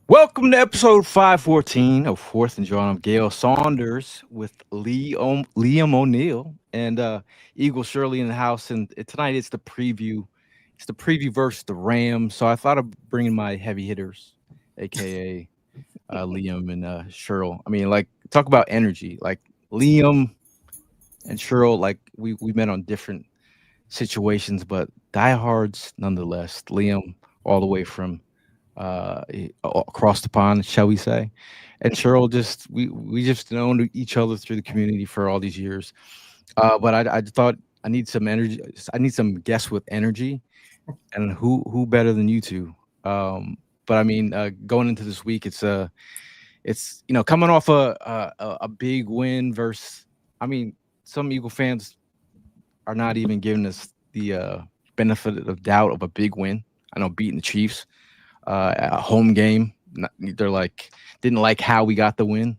Welcome to episode 514 of Fourth and Jawn. I'm Gail Saunders with Liam O'Neill and Eagle Shirley in the house. And tonight it's the preview. It's the preview versus the Rams. So I thought of bringing my heavy hitters, aka Liam and Cheryl. I mean, like, talk about energy. Like Liam and Cheryl, like we met on different situations, but diehards nonetheless. Liam all the way from across the pond, shall we say? And Cheryl, just we just known each other through the community for all these years. But I thought I need some energy. I need some guests with energy, and who better than you two? But I mean, going into this week, it's coming off a big win versus. I mean, some Eagle fans are not even giving us the benefit of doubt of a big win. I know beating the Chiefs, a home game. They're like didn't like how we got the win,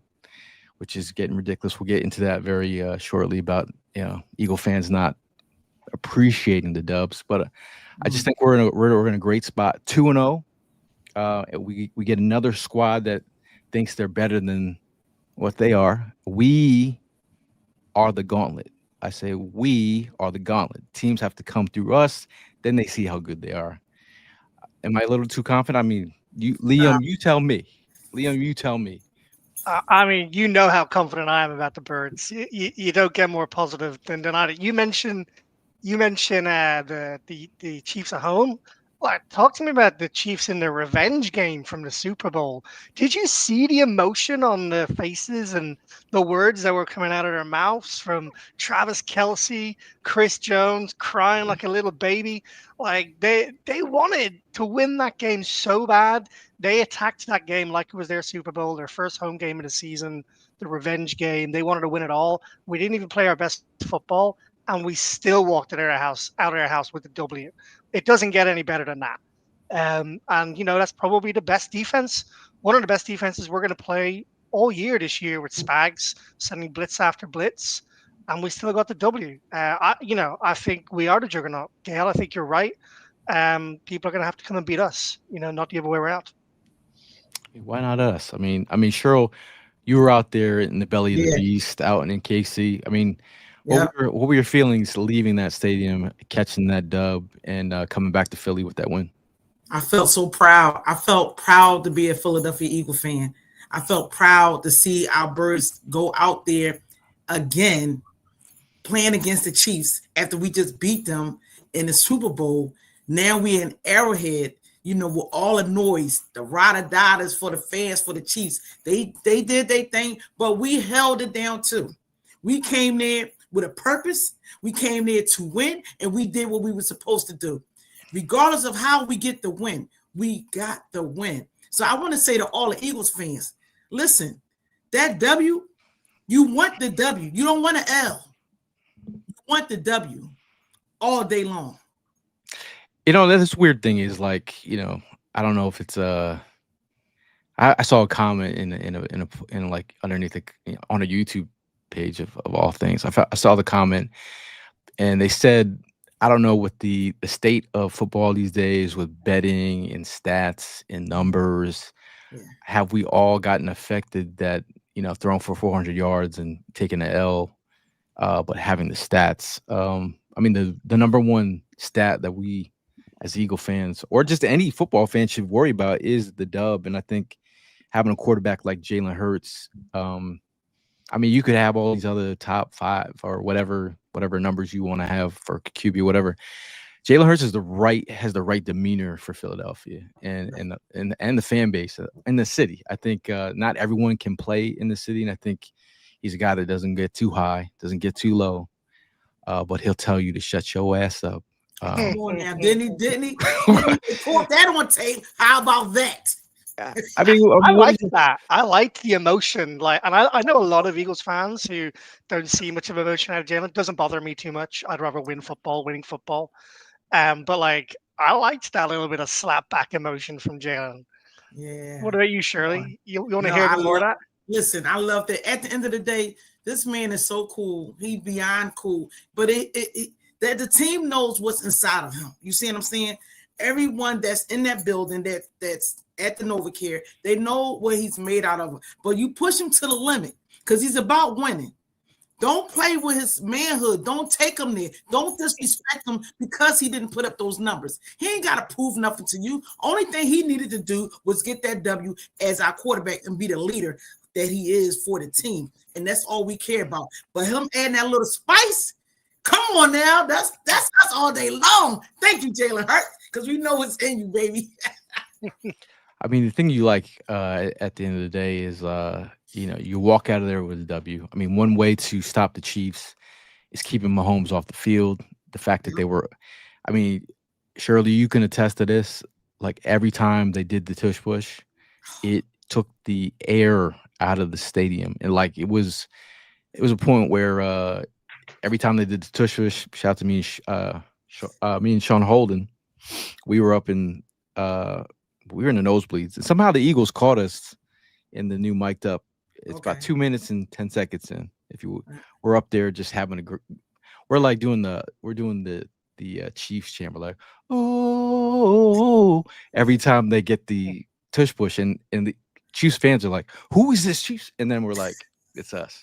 which is getting ridiculous. We'll get into that very shortly about Eagle fans not appreciating the dubs. But I just think we're in a great spot. 2-0. We get another squad that thinks they're better than what they are. We are the gauntlet. I say we are the gauntlet. Teams have to come through us, then they see how good they are. Am I a little too confident? I mean, Liam, you tell me. Liam, you tell me. I mean, you know how confident I am about the Birds. You don't get more positive than I. You mentioned the Chiefs at home. Like, talk to me about the Chiefs in the revenge game from the Super Bowl. Did you see the emotion on the faces and the words that were coming out of their mouths from Travis Kelce, Chris Jones crying like a little baby? Like they wanted to win that game so bad. They attacked that game like it was their Super Bowl, their first home game of the season, the revenge game. They wanted to win it all. We didn't even play our best football, and we still walked out of their house with the W. It doesn't get any better than that. And that's probably the best defense, one of the best defenses we're going to play all year this year with Spags sending blitz after blitz, and we still got the W. I think we are the juggernaut. Gail, I think you're right. People are going to have to come and beat us. Not the other way around. Why not us? Cheryl, you were out there in the belly of the Yeah. beast, out in KC. I mean, Yep. what were your feelings leaving that stadium, catching that dub, and coming back to Philly with that win? I felt so proud. I felt proud to be a Philadelphia Eagle fan. I felt proud to see our Birds go out there again playing against the Chiefs after we just beat them in the Super Bowl. Now we're in Arrowhead, with all the noise, the ride-or-dies for the fans, for the Chiefs. They did their thing, but we held it down too. We came there with a purpose. We came there to win, and we did what we were supposed to do. Regardless of how we get the win, we got the win. So I want to say to all the Eagles fans, listen, that W, you want the W. You don't want an L. You want the W all day long. This weird thing is like, I don't know if it's I saw a comment in like underneath on a YouTube page of all things. I saw the comment, and they said, I don't know what the state of football these days with betting and stats and numbers. Yeah. Have we all gotten affected that throwing for 400 yards and taking an L, but having the stats? The number one stat that we as Eagle fans or just any football fan should worry about is the dub. And I think having a quarterback like Jalen Hurts, you could have all these other top 5 or whatever numbers you want to have for QB, whatever. Jalen Hurts has the right demeanor for Philadelphia and the fan base in the city. I think not everyone can play in the city, and I think he's a guy that doesn't get too high, doesn't get too low, but he'll tell you to shut your ass up. Come on now, didn't he? Report that on tape. How about that? I like that. I like the emotion. And I know a lot of Eagles fans who don't see much of emotion out of Jalen. It doesn't bother me too much. I'd rather winning football. But I liked that little bit of slap back emotion from Jalen. Yeah. What about you, Shirley? You want to hear more of that? Listen, I love that. At the end of the day, this man is so cool. He's beyond cool. But the that the team knows what's inside of him. You see what I'm saying? Everyone that's in that building that's at the NovaCare, they know what he's made out of. But you push him to the limit because he's about winning. Don't play with his manhood. Don't take him there. Don't disrespect him because he didn't put up those numbers. He ain't got to prove nothing to you. Only thing he needed to do was get that W as our quarterback and be the leader that he is for the team. And that's all we care about. But him adding that little spice, come on now. That's us all day long. Thank you, Jalen Hurts, because we know it's in you, baby. I mean, the thing you like at the end of the day is, you walk out of there with a W. I mean, one way to stop the Chiefs is keeping Mahomes off the field. The fact that they were, I mean, Shirley, you can attest to this. Like every time they did the tush push, it took the air out of the stadium, and like it was a point where every time they did the tush push, shout out to me and Sean Holden, we were up in we were in the nosebleeds, and somehow the Eagles caught us in the new mic'd up. It's about 2 minutes and 10 seconds in. If you we're up there just having we're like doing the Chiefs chant. We're like, oh, every time they get the tush push, and the Chiefs fans are like, who is this Chiefs? And then we're like, it's us.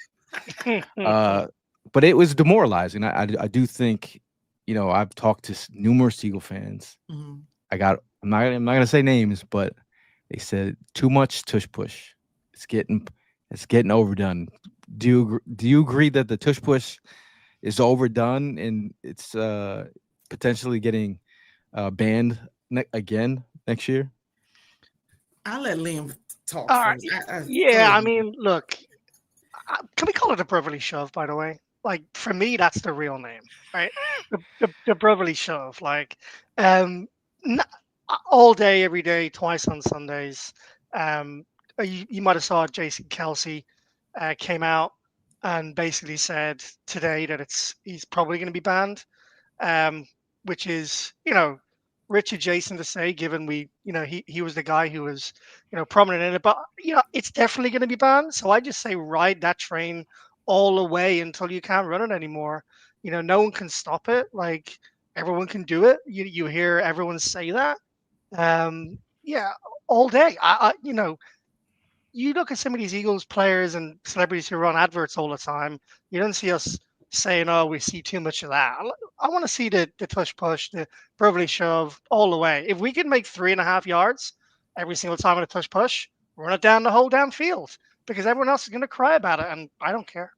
But it was demoralizing. I do think, I've talked to numerous Eagle fans. Mm-hmm. I'm not gonna say names, but they said too much tush push. It's getting overdone. Do you agree that the tush push is overdone and it's potentially getting banned again next year? I'll let Liam talk first. Right. I mean, look, can we call it a brotherly shove, by the way? Like, for me, that's the real name, right? The brotherly shove. Like, all day, every day, twice on Sundays. You might have saw Jason Kelsey came out and basically said today that he's probably going to be banned, which is, rich adjacent to say, given he was the guy who was, prominent in it, but it's definitely going to be banned. So I just say ride that train all the way until you can't run it anymore. No one can stop it. Like, everyone can do it. You hear everyone say that. All day. You look at some of these Eagles players and celebrities who run adverts all the time. You don't see us saying, "Oh, we see too much of that." I want to see the tush push, the brotherly shove all the way. If we can make 3.5 yards every single time in a tush push, run it down the whole damn field, because everyone else is going to cry about it, and I don't care.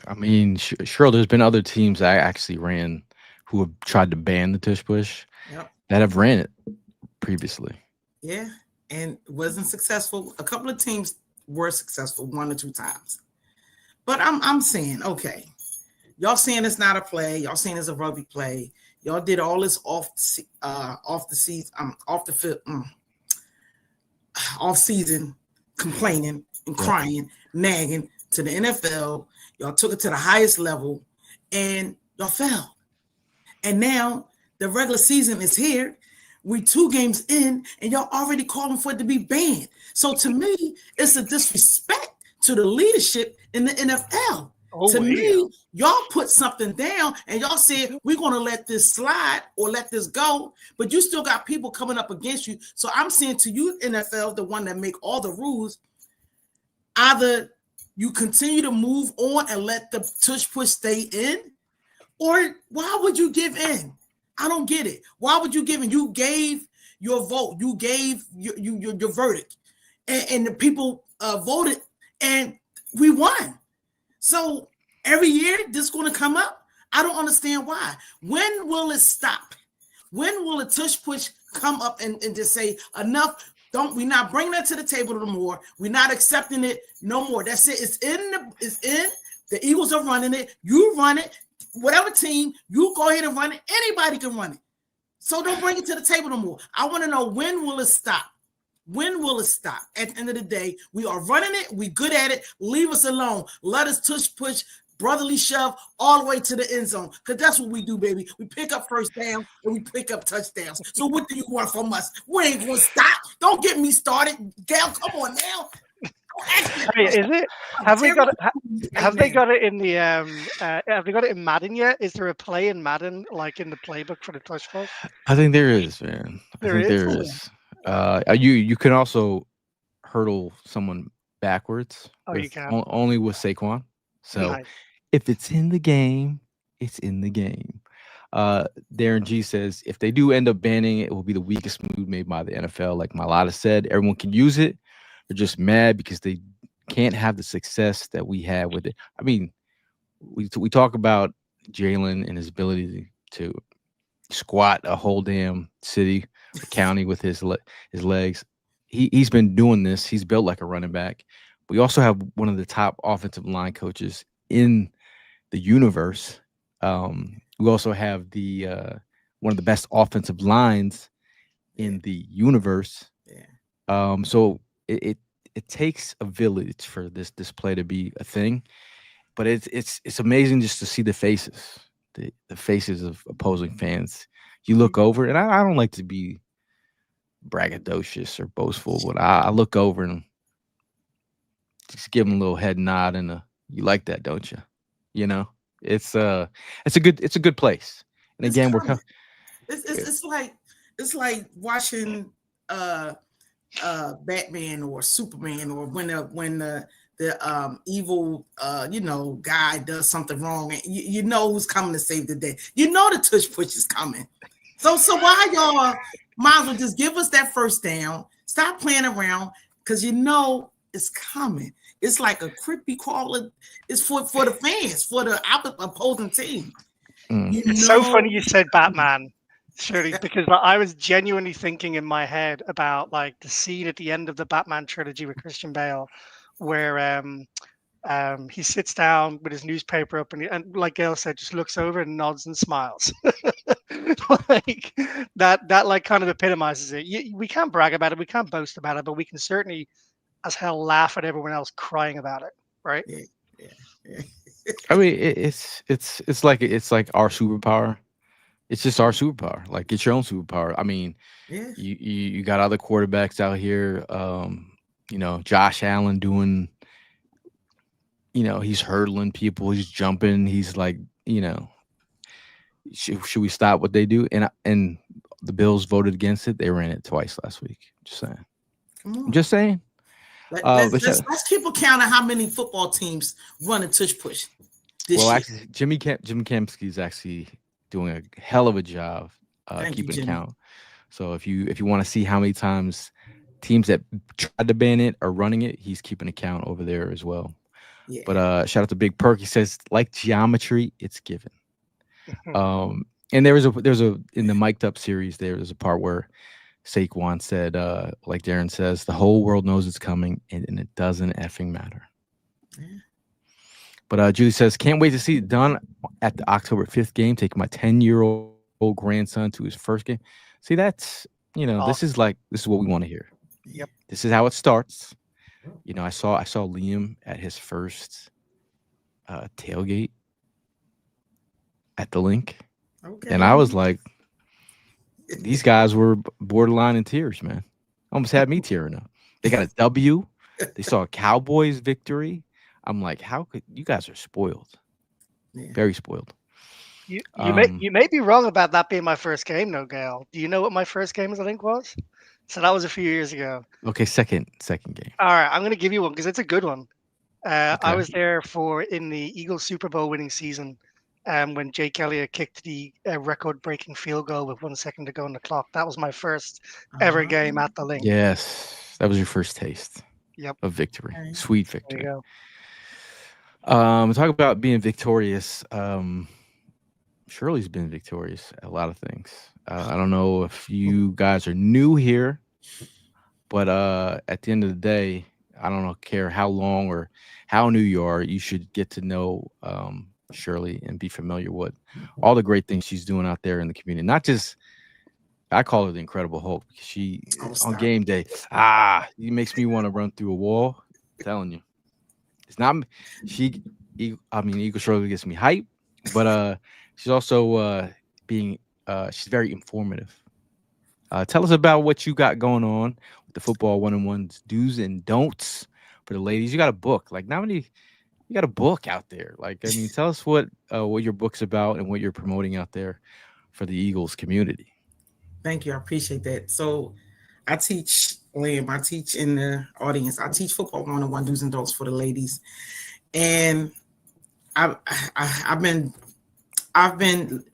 I mean, sure, there's been other teams that I actually ran who have tried to ban the tush push that have ran it previously. Yeah. And wasn't successful. A couple of teams were successful 1 or 2 times. But I'm saying, okay, y'all saying it's not a play. Y'all saying it's a rugby play. Y'all did all this off season complaining and crying, nagging to the NFL. Y'all took it to the highest level, and y'all fell. And now the regular season is here. We 2 games in, and y'all already calling for it to be banned. So to me, it's a disrespect to the leadership in the NFL. To me, y'all put something down, and y'all said, we're going to let this slide or let this go, but you still got people coming up against you. So I'm saying to you, NFL, the one that make all the rules, either you continue to move on and let the tush push stay in, or why would you give in? I don't get it. Why would you give in? You gave your vote. You gave your verdict. And the people voted, and we won. So every year this is going to come up. I don't understand why. When will it stop? When will a tush push come up and just say, enough? We're not bringing that to the table no more. We're not accepting it no more. That's it. It's in. The Eagles are running it. You run it. Whatever team, you go ahead and run it. Anybody can run it. So don't bring it to the table no more. I want to know, when will it stop? When will it stop? At the end of the day, we are running it. We good at it. Leave us alone. Let us tush push, brotherly shove all the way to the end zone, because that's what we do, baby. We pick up first down and we pick up touchdowns. So what do you want from us? We ain't going to stop. Don't get me started. Gail, come on now. Hey, is it? Have we Terry got it? right Have they now. got it in the have they got it in Madden yet? Is there a play in Madden like in the playbook for the touch push? I think there is, man. I There think is. there is. You can also hurdle someone backwards Oh, you with can. only with Saquon. So Nice. if it's in the game, it's in the game. Darren G says if they do end up banning it, it will be the weakest move made by the NFL. Like Malata said, everyone can use it. They're just mad because they can't have the success that we had with it. I mean, we talk about Jalen and his ability to squat a whole damn city or county with his legs. He's been doing this. He's built like a running back. We also have one of the top offensive line coaches in the universe. We also have the one of the best offensive lines in the universe. Yeah. So it takes a village for this play to be a thing, but it's amazing just to see the faces, the faces of opposing fans. You look over, and I don't like to be braggadocious or boastful, but I look over and just give them a little head nod and you like that, don't you? You know, it's a good place. And It's again, coming. It's, yeah, it's it's like watching Batman or Superman, or when the evil guy does something wrong, and you know who's coming to save the day. You know the tush push is coming. So why y'all might as well just give us that first down, stop playing around, because you know it's coming. It's like a creepy crawler. It's for the fans, for the opposing team. You It's so know. funny you said Batman, Shirley, because I was genuinely thinking in my head about like the scene at the end of the Batman trilogy with Christian Bale, where he sits down with his newspaper up and like Gail said, just looks over and nods and smiles. Like that like kind of epitomizes it. We can't brag about it, we can't boast about it, but we can certainly as hell laugh at everyone else crying about it, right? Yeah, yeah, yeah. I mean, it's like our superpower. It's just our superpower. Like, get your own superpower. I mean, Yeah. you got other quarterbacks out here. Josh Allen doing. He's hurdling people. He's jumping. He's like, should we stop what they do? And the Bills voted against it. They ran it twice last week. Just saying. Come I'm on. just saying. But Let's keep a count of how many football teams run a tush push this year. actually, Jim Kempski is actually doing a hell of a job Thank you, keeping Jimmy. count. So if you want to see how many times teams that tried to ban it are running it, he's keeping account over there as well. Yeah. But shout out to Big Perk. He says, like geometry, it's given. And there's a in the mic'd up series, there's a part where Saquon said, like Darren says, the whole world knows it's coming, and it doesn't effing matter. Yeah. But Julie says, can't wait to see it done at the October 5th game. Taking my 10-year-old grandson to his first game. See, that's this is what we want to hear. Yep. This is how it starts. I saw Liam at his first tailgate at the link, Okay. and I was like, these guys were borderline in tears, man. Almost had me tearing up. They got a W. They saw a Cowboys victory. I'm like, how could you guys are spoiled? Yeah. Very spoiled. You may be wrong about that being my first game, though, Gail. Do you know what my first game I think was? So that was a few years ago. Okay, second game. All right, I'm going to give you one because it's a good one. I Okay. was there in the Eagles Super Bowl winning season, when Jake Elliott kicked the record-breaking field goal with 1 second to go on the clock. That was my first ever game at the link. Yes, that was your first taste. Yep. Of victory, Okay. sweet There victory. you Talk about being victorious. Shirley's been victorious at a lot of things. I don't know if you guys are new here, but at the end of the day, I don't care how long or how new you are, you should get to know Shirley and be familiar with all the great things she's doing out there in the community. Not just, I call her the Incredible Hulk because she on game day, he makes me want to run through a wall. I'm telling you, it's not Eagle Shirley gets me hype, but she's also she's very informative. Tell us about what you got going on with the Football 1-on-1's do's and don'ts for the ladies. You got a book. Like, not many. You got a book out there. Like, I mean, tell us what your book's about and what you're promoting out there for the Eagles community. Thank you. I appreciate that. So I teach, Liam, I teach in the audience. I teach football 101 do's and don'ts for the ladies. And I've been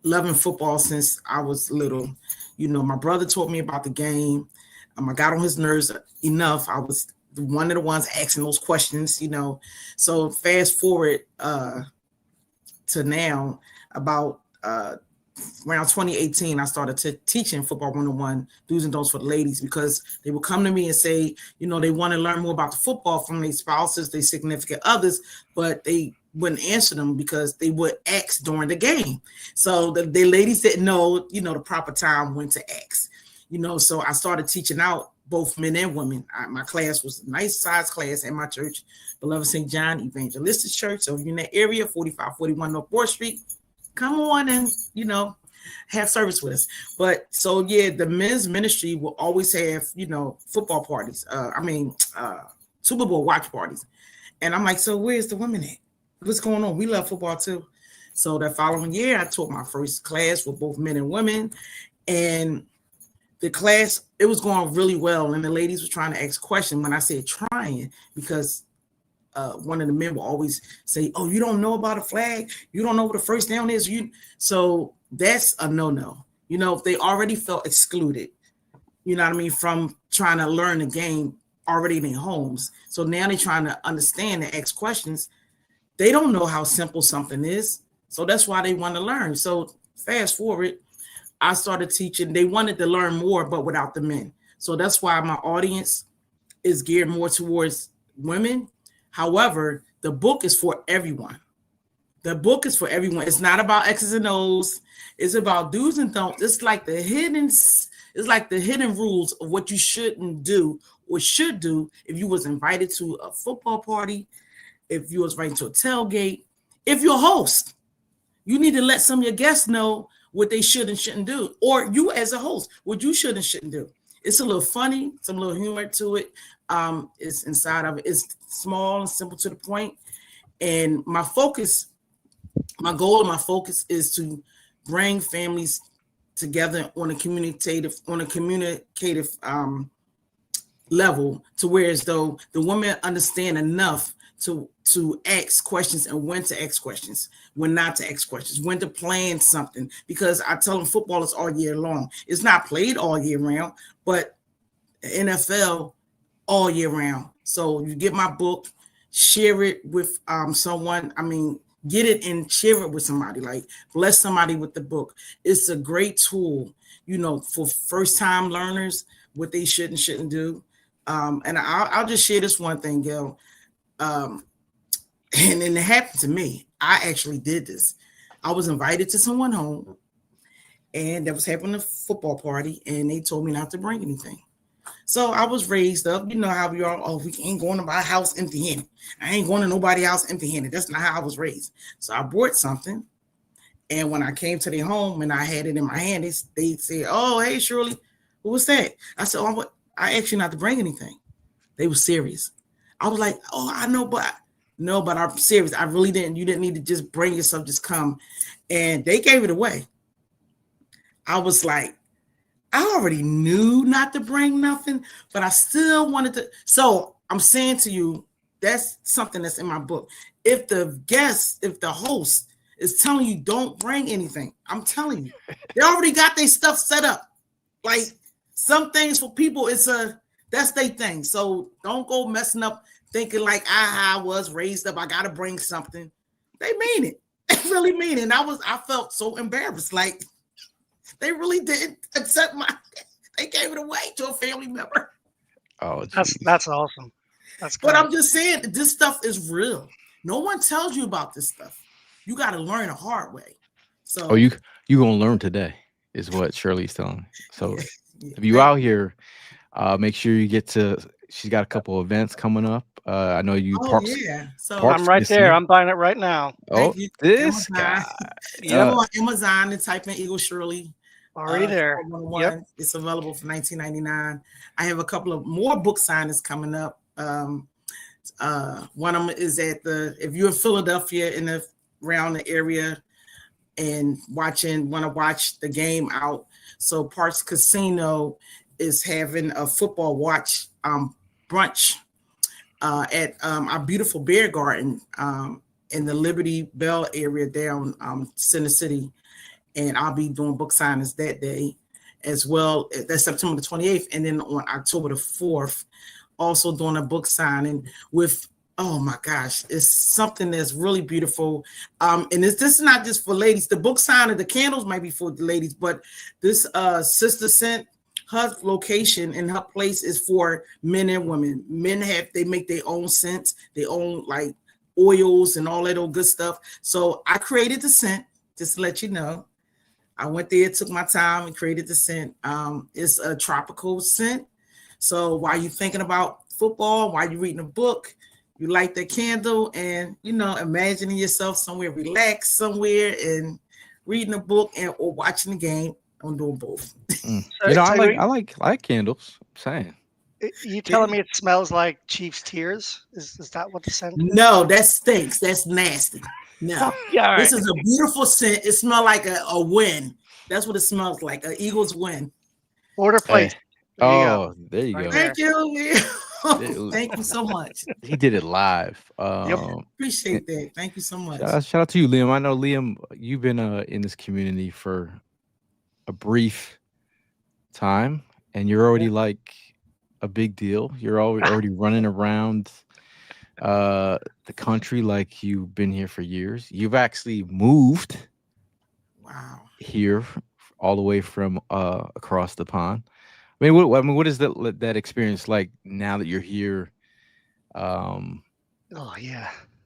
loving football since I was little. You know, my brother taught me about the game. I got on his nerves enough. I was one of the ones asking those questions, you know. So fast forward to now, about around 2018, I started teaching football 101 do's and don'ts for the ladies, because they would come to me and say, you know, they want to learn more about the football from their spouses, their significant others, but they wouldn't answer them because they would ask during the game. So the ladies didn't know, you know, the proper time when to ask, you know. So I started teaching out both men and women. My class was a nice size class at my church, Beloved St. John Evangelistic Church. So if you're in that area, 4541 North 4th Street, come on and, you know, have service with us. But so, yeah, the men's ministry will always have, you know, football parties. Super Bowl watch parties. And I'm like, so where's the women at? What's going on? We love football too. So that following year, I taught my first class with both men and women. And the class, it was going really well. And the ladies were trying to ask questions when I said trying, because one of the men will always say, oh, you don't know about a flag? You don't know what a first down is? So that's a no-no. You know, if they already felt excluded, you know what I mean, from trying to learn the game already in their homes. So now they're trying to understand and ask questions. They don't know how simple something is. So that's why they want to learn. So fast forward, I started teaching. They wanted to learn more, but without the men. So that's why my audience is geared more towards women. However, the book is for everyone. The book is for everyone. It's not about X's and O's. It's about do's and don'ts. It's like the hidden rules of what you shouldn't do or should do if you was invited to a football party, if you was invited to a tailgate, if you're a host. You need to let some of your guests know what they should and shouldn't do, or you as a host, what you should and shouldn't do. It's a little funny, some little humor to it. It's inside of it. It's small and simple to the point. And my goal and my focus is to bring families together on a communicative level, to where as though the women understand enough to ask questions and when to ask questions, when not to ask questions, when to plan something. Because I tell them football is all year long. It's not played all year round, but NFL all year round. So you get my book, share it with someone. I mean, get it and share it with somebody. Like, bless somebody with the book. It's a great tool, you know, for first-time learners, what they should and shouldn't do. And I'll just share this one thing, Gail. And it happened to me. I actually did this. I was invited to someone home, and that was having a football party, and they told me not to bring anything. So I was raised up, you know how we are. Oh, we ain't going to my house empty-handed. I ain't going to nobody else empty-handed. That's not how I was raised. So I brought something, and when I came to their home and I had it in my hand, they said, "Oh, hey, Shirley, what was that?" I said, "Oh, I asked you not to bring anything." They were serious. I was like, "Oh, I know, but I'm serious. I really didn't. You didn't need to just bring yourself, just come." And they gave it away. I was like, I already knew not to bring nothing, but I still wanted to. So I'm saying to you, that's something that's in my book. If the host is telling you don't bring anything, I'm telling you, they already got their stuff set up. Like, some things for people, that's their thing. So don't go messing up thinking like I was raised up. I gotta bring something. They mean it. They really mean it. And I felt so embarrassed. Like, they really didn't accept they gave it away to a family member. Oh, that's awesome. That's great. But I'm just saying, this stuff is real. No one tells you about this stuff. You got to learn the hard way. So you gonna learn today, is what Shirley's telling me. So yeah, if you out here, make sure you get to. She's got a couple events coming up. I know you. Yeah. So Parks I'm right this there. year. I'm buying it right now. Oh, this Amazon. guy. Go on Amazon and type in Eagle Shirley. Already there. Yep. It's available for $19.99. I have a couple of more book signings coming up. One of them is if you're in Philadelphia around the area and want to watch the game out. So Parks Casino is having a football watch brunch at our beautiful beer garden in the Liberty Bell area down Center City. And I'll be doing book signings that day as well. That's September the 28th. And then on October the 4th, also doing a book signing with, oh my gosh, it's something that's really beautiful. And this is not just for ladies. The book signing, the candles might be for the ladies, but this Sister Scent, her location and her place is for men and women. Men they make their own scents, their own like oils and all that old good stuff. So I created the scent, just to let you know. I went there, took my time and created the scent. It's a tropical scent. So while you're thinking about football, while you're reading a book, you light the candle and, imagining yourself somewhere relaxed somewhere and reading a book or watching the game. I'm doing both. I like candles. I'm saying. You telling me it smells like Chief's tears? Is that what the scent? No, that stinks. That's nasty. No, yeah. This is a beautiful scent. It smells like a win. That's what it smells like. An Eagles win. Order place. There you go. Thank you. Thank you so much. He did it live. Appreciate that. Thank you so much. Shout out to you, Liam. I know, Liam, you've been in this community for a brief time, and you're already like a big deal. You're already running around the country like you've been here for years. You've actually moved here all the way from across the pond. I mean, what is that experience like now that you're here?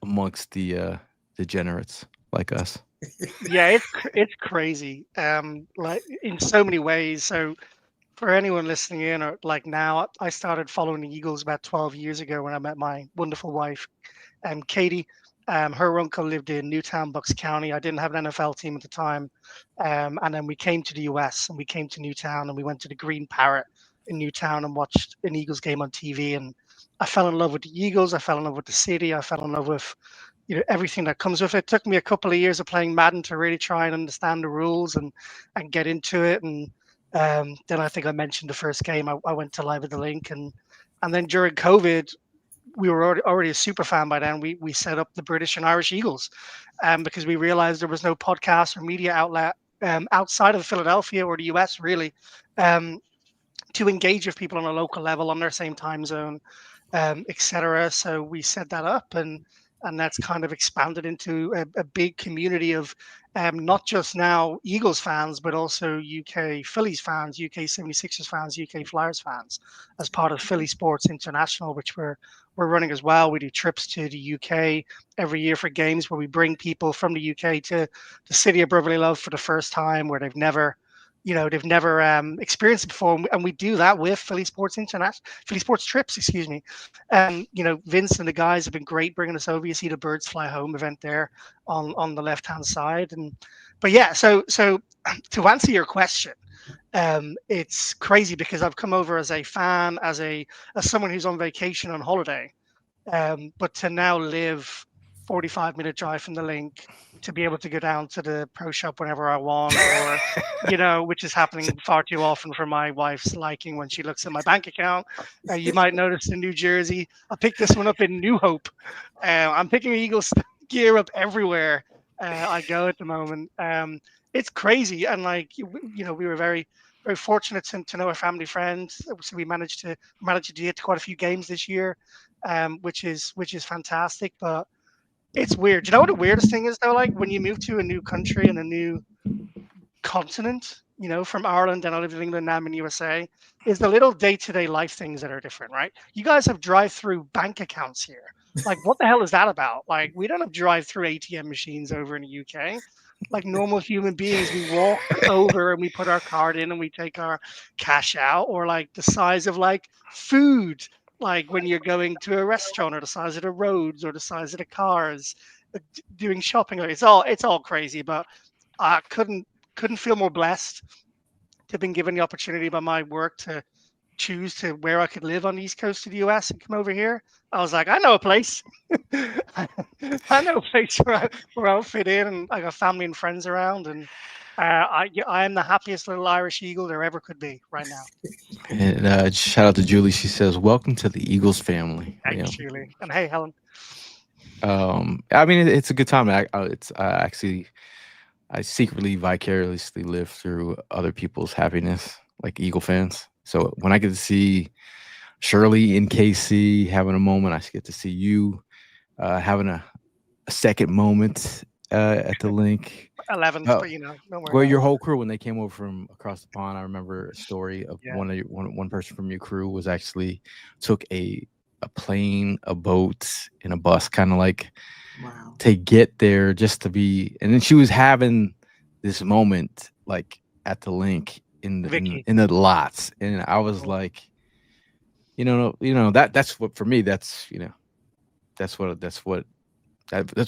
Amongst the degenerates like us. Yeah, it's crazy. Like in so many ways. So for anyone listening in, or like now, I started following the Eagles about 12 years ago when I met my wonderful wife, Katie. Her uncle lived in Newtown, Bucks County. I didn't have an NFL team at the time. And then we came to the US and we came to Newtown and we went to the Green Parrot in Newtown and watched an Eagles game on TV. And I fell in love with the Eagles. I fell in love with the city. I fell in love with everything that comes with it. It took me a couple of years of playing Madden to really try and understand the rules and get into it. And then I think I mentioned the first game I went to live at the link. And then during COVID, we were already a super fan by then. We set up the British and Irish Eagles because we realized there was no podcast or media outlet outside of Philadelphia or the US really to engage with people on a local level on their same time zone, etc. So we set that up and that's kind of expanded into a big community of not just now Eagles fans, but also UK Phillies fans, UK 76ers fans, UK Flyers fans, as part of Philly Sports International, which we're running as well. We do trips to the UK every year for games where we bring people from the UK to the city of brotherly love for the first time, where they've never experienced it before, and we do that with Philly Sports Trips, excuse me. Vince and the guys have been great bringing us over. You see the Birds Fly Home event there on the left hand side, so to answer your question, it's crazy because I've come over as a fan, as someone who's on vacation on holiday, but to now live 45-minute drive from the link, to be able to go down to the pro shop whenever I want, or which is happening far too often for my wife's liking when she looks at my bank account. You might notice in New Jersey, I picked this one up in New Hope. I'm picking Eagles gear up everywhere I go at the moment. It's crazy, and we were very, very fortunate to know a family friend, so we managed to get to quite a few games this year, which is fantastic. But it's weird. You know what the weirdest thing is though? Like when you move to a new country and a new continent, from Ireland, and I live in England, now I'm in USA, is the little day-to-day life things that are different, right? You guys have drive-through bank accounts here. Like, what the hell is that about? Like, we don't have drive-through ATM machines over in the UK. Like normal human beings, we walk over and we put our card in and we take our cash out, or like the size of like food. Like when you're going to a restaurant, or the size of the roads, or the size of the cars, doing shopping. It's all crazy, but I couldn't feel more blessed to have been given the opportunity by my work to choose to where I could live on the east coast of the US and come over here, I was like, I know a place. I know a place where I'll fit in, and I got family and friends around, and I am the happiest little Irish eagle there ever could be right now. And shout out to Julie. She says, "Welcome to the Eagles family." Yeah. Thanks, Julie, and hey, Helen. I mean, it's a good time. It's actually I secretly, vicariously live through other people's happiness, like Eagle fans. So when I get to see Shirley in KC having a moment, I get to see you having a second moment at the link. 11th, Uh, but don't worry well, about your it. whole crew when they came over from across the pond, I remember a story of Yeah. one person from your crew was actually took a plane, a boat, and a bus, kind of like Wow. to get there just to be. And then she was having this moment like at the link Vicky. in the lots, and I was Mhm. like, that's what for me. That's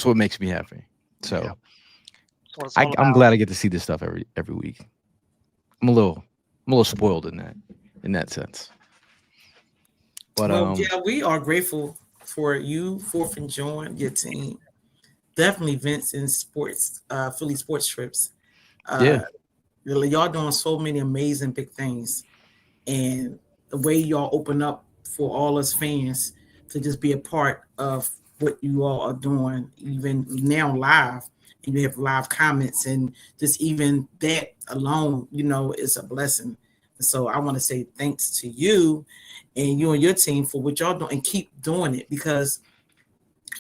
what makes me happy. Yeah, So that's what it's all I'm about. glad I get to see this stuff every week. I'm a little spoiled in that sense. But Well, yeah, we are grateful for you, Fourth and Jawn, your team. Definitely Vince and sports, Philly sports trips. Uh, yeah, y'all doing so many amazing big things, and the way y'all open up for all us fans to just be a part of what you all are doing, even now live, and you have live comments, and just even that alone, is a blessing. And so I want to say thanks to you and you and your team for what y'all doing, and keep doing it, because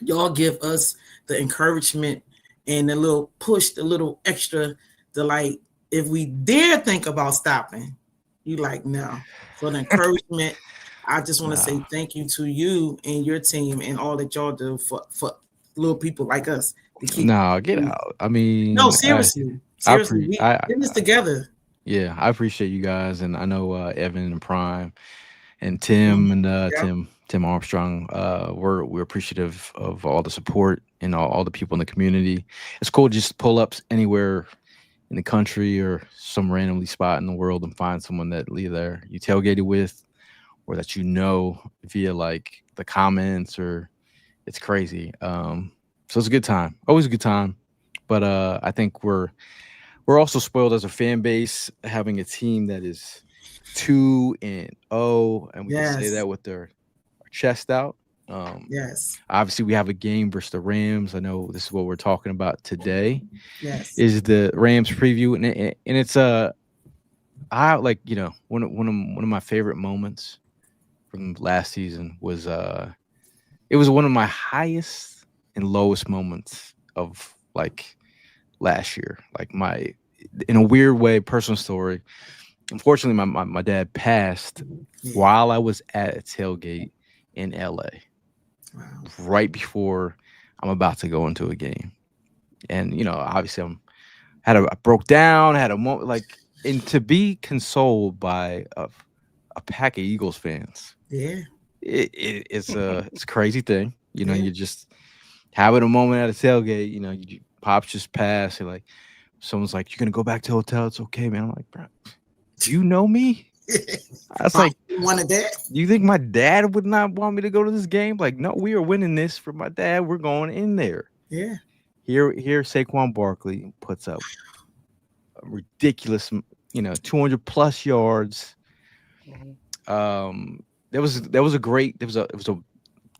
y'all give us the encouragement and the little push, the little extra, the like, if we dare think about stopping, you like, no. So the encouragement, I just want to nah, say thank you to you and your team and all that y'all do for little people like us to keep. nah, get out. I No, mean, seriously, I seriously, we in this together. yeah, I appreciate you guys, and I know Evan and Prime and Mhm. Tim and Yeah. Tim Armstrong. We're appreciative of all the support and all the people in the community. It's cool to just pull up anywhere in the country or some randomly spot in the world and find someone that either you tailgated with or that via like the comments, or it's crazy. So it's a good time, always a good time. But I think we're also spoiled as a fan base having a team that is 2-0, and we can say Yes. that with our chest out. Um, Yes. Obviously, we have a game versus the Rams. I know this is what we're talking about today. Yes. Is the Rams preview, and it's I like one of my favorite moments from last season was it was one of my highest and lowest moments of like last year. Like my in a weird way, personal story. Unfortunately, my dad passed Yeah. while I was at a tailgate in LA, Wow. right before I'm about to go into a game. And obviously I broke down, had a moment like, and to be consoled by a pack of Eagles fans, Yeah. it's a crazy thing. Yeah. You're just having a moment at a tailgate. Pops just passed. And like someone's like, "You're gonna go back to the hotel. It's okay, man." I'm like, "Bro, do you know me?" I was Pop like, wanted that. "You think my dad would not want me to go to this game?" Like, no, we are winning this for my dad. We're going in there. Yeah. Here, Saquon Barkley puts up a ridiculous, 200 plus yards. Mhm. There was a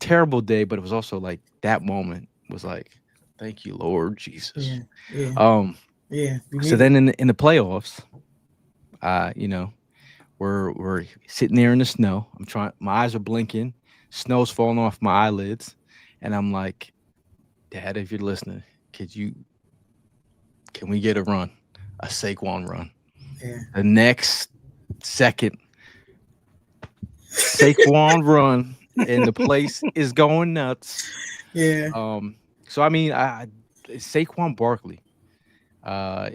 terrible day, but it was also like that moment was like, thank you, Lord Jesus. Yeah. Yeah. Um, Yeah. We so needed. then in the playoffs, we're sitting there in the snow. My eyes are blinking, snow's falling off my eyelids, and I'm like, Dad, if you're listening, can we get a run, a Saquon run? Yeah. The next second, Saquon run, and the place is going nuts. Yeah. So I mean, Saquon Barkley,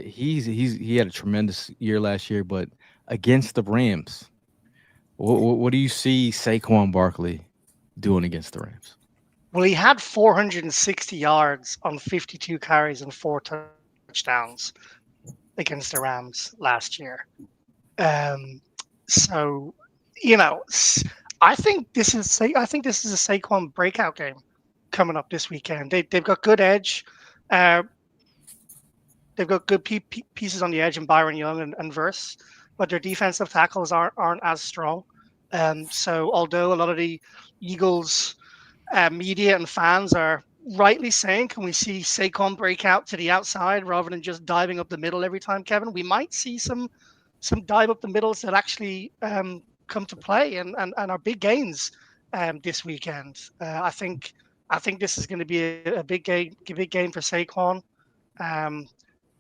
he had a tremendous year last year, but against the Rams, what do you see Saquon Barkley doing against the Rams? Well, he had 460 yards on 52 carries and 4 touchdowns against the Rams last year. Um, so you know, I think this is a Saquon breakout game coming up this weekend. They've got good edge. Uh, they've got good pieces on the edge in Byron Young and Verse, but their defensive tackles aren't as strong. So although a lot of the Eagles media and fans are rightly saying, can we see Saquon break out to the outside rather than just diving up the middle every time, Kevin? We might see some dive up the middles that actually come to play and are big gains this weekend. I think this is going to be a big game for Saquon. Um,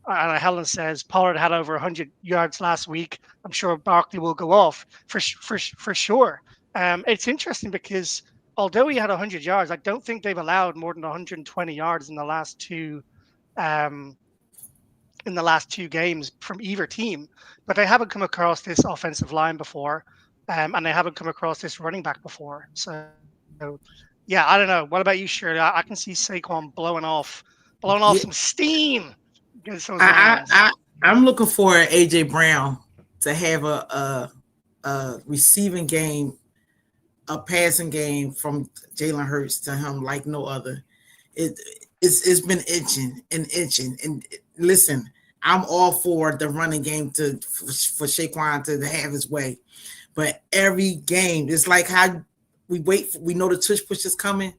and Helen says Pollard had over 100 yards last week. I'm sure Barkley will go off for sure. It's interesting because although he had 100 yards, I don't think they've allowed more than 120 yards um, in the last two games from either team. But they haven't come across this offensive line before, and they haven't come across this running back before. So, yeah, I don't know. What about you, Shirley? I can see Saquon blowing off Yeah, some steam against those I, Lions. I, I I'm looking for AJ Brown to have a receiving game, a passing game from Jalen Hurts to him like no other. It it's been itching and itching. And listen, I'm all for the running game for Shaquan to have his way, but every game it's like how we know the tush push is coming.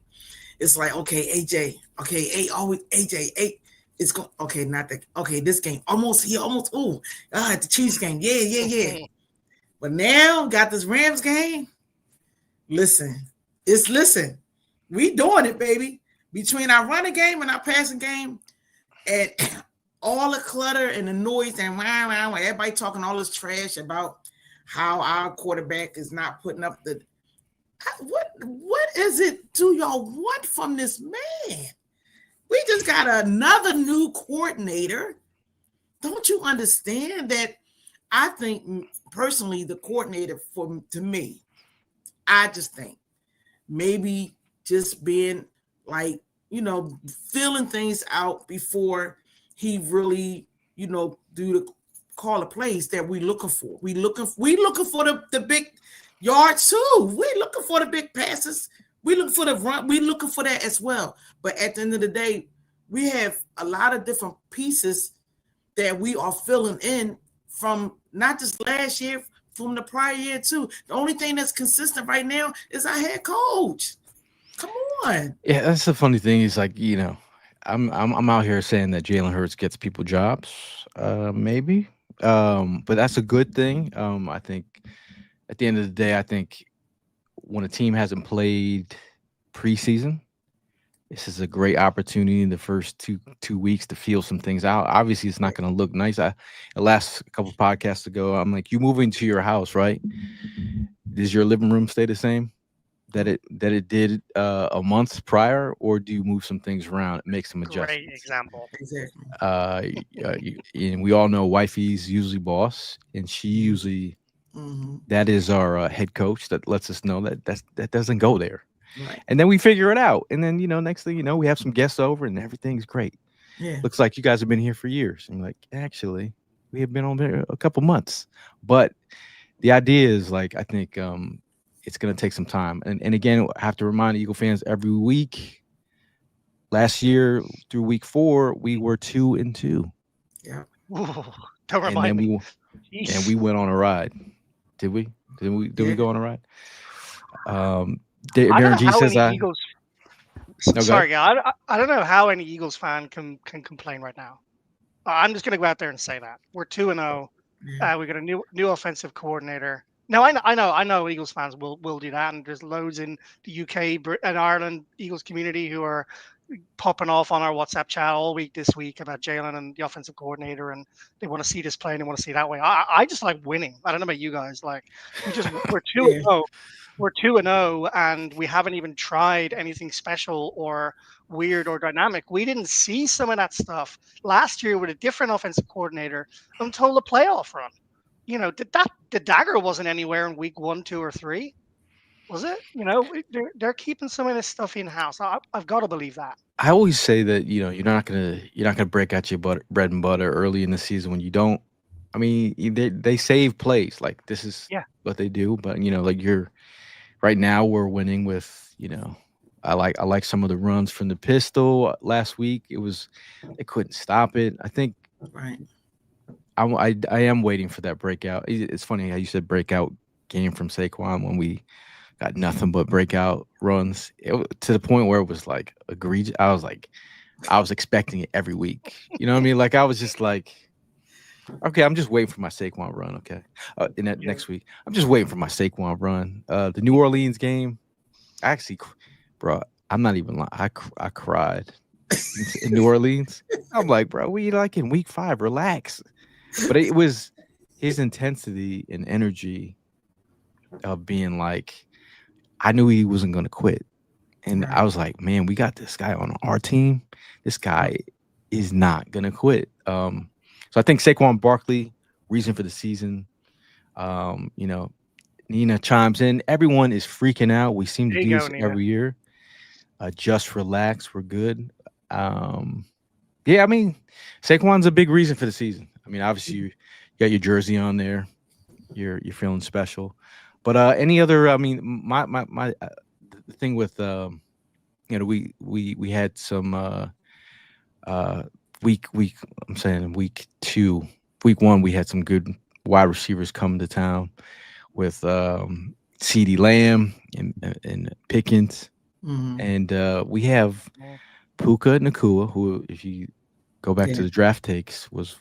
It's like, okay, AJ, okay, always AJ, it's going okay, not that okay, this game almost the Chiefs game. Yeah. But now got this Rams game. Listen, listen. We doing it, baby. Between our running game and our passing game, and all the clutter and the noise and everybody talking all this trash about how our quarterback is not putting up the what is it do y'all want from this man? We just got another new coordinator. Don't you understand that? I think personally, the coordinator to me, I just think maybe just being like, feeling things out before he really, do the call of plays that we looking for. We looking for the big yards too. We looking for the big passes. We looking for the run. We looking for that as well. But at the end of the day, we have a lot of different pieces that we are filling in from not just last year, from the prior year too. The only thing that's consistent right now is our head coach. Come on. Yeah, that's the funny thing. Is like I'm out here saying that Jalen Hurts gets people jobs, maybe, but that's a good thing. I think at the end of the day, I think when a team hasn't played preseason, this is a great opportunity in the first two weeks to feel some things out. Obviously, it's not going to look nice. The last couple podcasts ago, I'm like, you move into your house, right? Does your living room stay the same that it did a month prior, or do you move some things around, make some Great adjustments? example. Exactly. And we all know wifey's usually boss, and she usually that is our head coach that lets us know that doesn't go there. Right. And then we figure it out. And then, next thing you know, we have some guests over and everything's great. Yeah. Looks like you guys have been here for years. And like, actually, we have been on there a couple months. But the idea is like, I think it's going to take some time. And again, I have to remind Eagle fans every week, last year through week 4, we were 2-2. Yeah. Ooh, don't remind me. And we went on a ride. Did we? Did we go on a ride? Darren G says Eagles. Sorry, I don't know how any Eagles fan can complain right now. I'm just going to go out there and say that we're 2-0. We got a new offensive coordinator. No, I know Eagles fans will do that, and there's loads in the UK and Ireland Eagles community who are popping off on our WhatsApp chat all week this week about Jawn and the offensive coordinator, and they want to see this play and they want to see it that way. I just like winning. I don't know about you guys. Like we're 2-0. We're 2-0, and we haven't even tried anything special or weird or dynamic. We didn't see some of that stuff last year with a different offensive coordinator until the playoff run. The dagger wasn't anywhere in week 1, 2, or 3, was it? They're keeping some of this stuff in house. I've got to believe that. I always say that you're not gonna break out your bread and butter early in the season when you don't. I mean, they save plays like this is what they do. But like you're right now, we're winning with I like some of the runs from the pistol last week. They couldn't stop it. I think Right. I am waiting for that breakout. It's funny how you said breakout game from Saquon when we got nothing but breakout runs to the point where it was like egregious. I was expecting it every week. You know what I mean? Like I was just like, okay, I'm just waiting for my Saquon run. Okay, in that Yeah. next week, I'm just waiting for my Saquon run. The New Orleans game, actually, bro, I'm not even lying. I cried in New Orleans. I'm like, bro, we like in week 5. Relax. But it was his intensity and energy of being like, I knew he wasn't going to quit. And I Right. was like, man, we got this guy on our team. This guy is not going to quit. So I think Saquon Barkley, reason for the season. Um, you know, Nina chimes in. Everyone is freaking out. We seem to There you do go, this Nina. every year. Just relax. We're good. Um, yeah, I mean, Saquon's a big reason for the season. I mean, obviously you got your jersey on there. You're feeling special. But any other? I mean, my the thing with we had some uh week I'm saying week 2, week 1 we had some good wide receivers come to town with CeeDee Lamb and Pickens, Mm-hmm. and we have Puka Nakua, who, if you go back to Yeah. the draft takes, was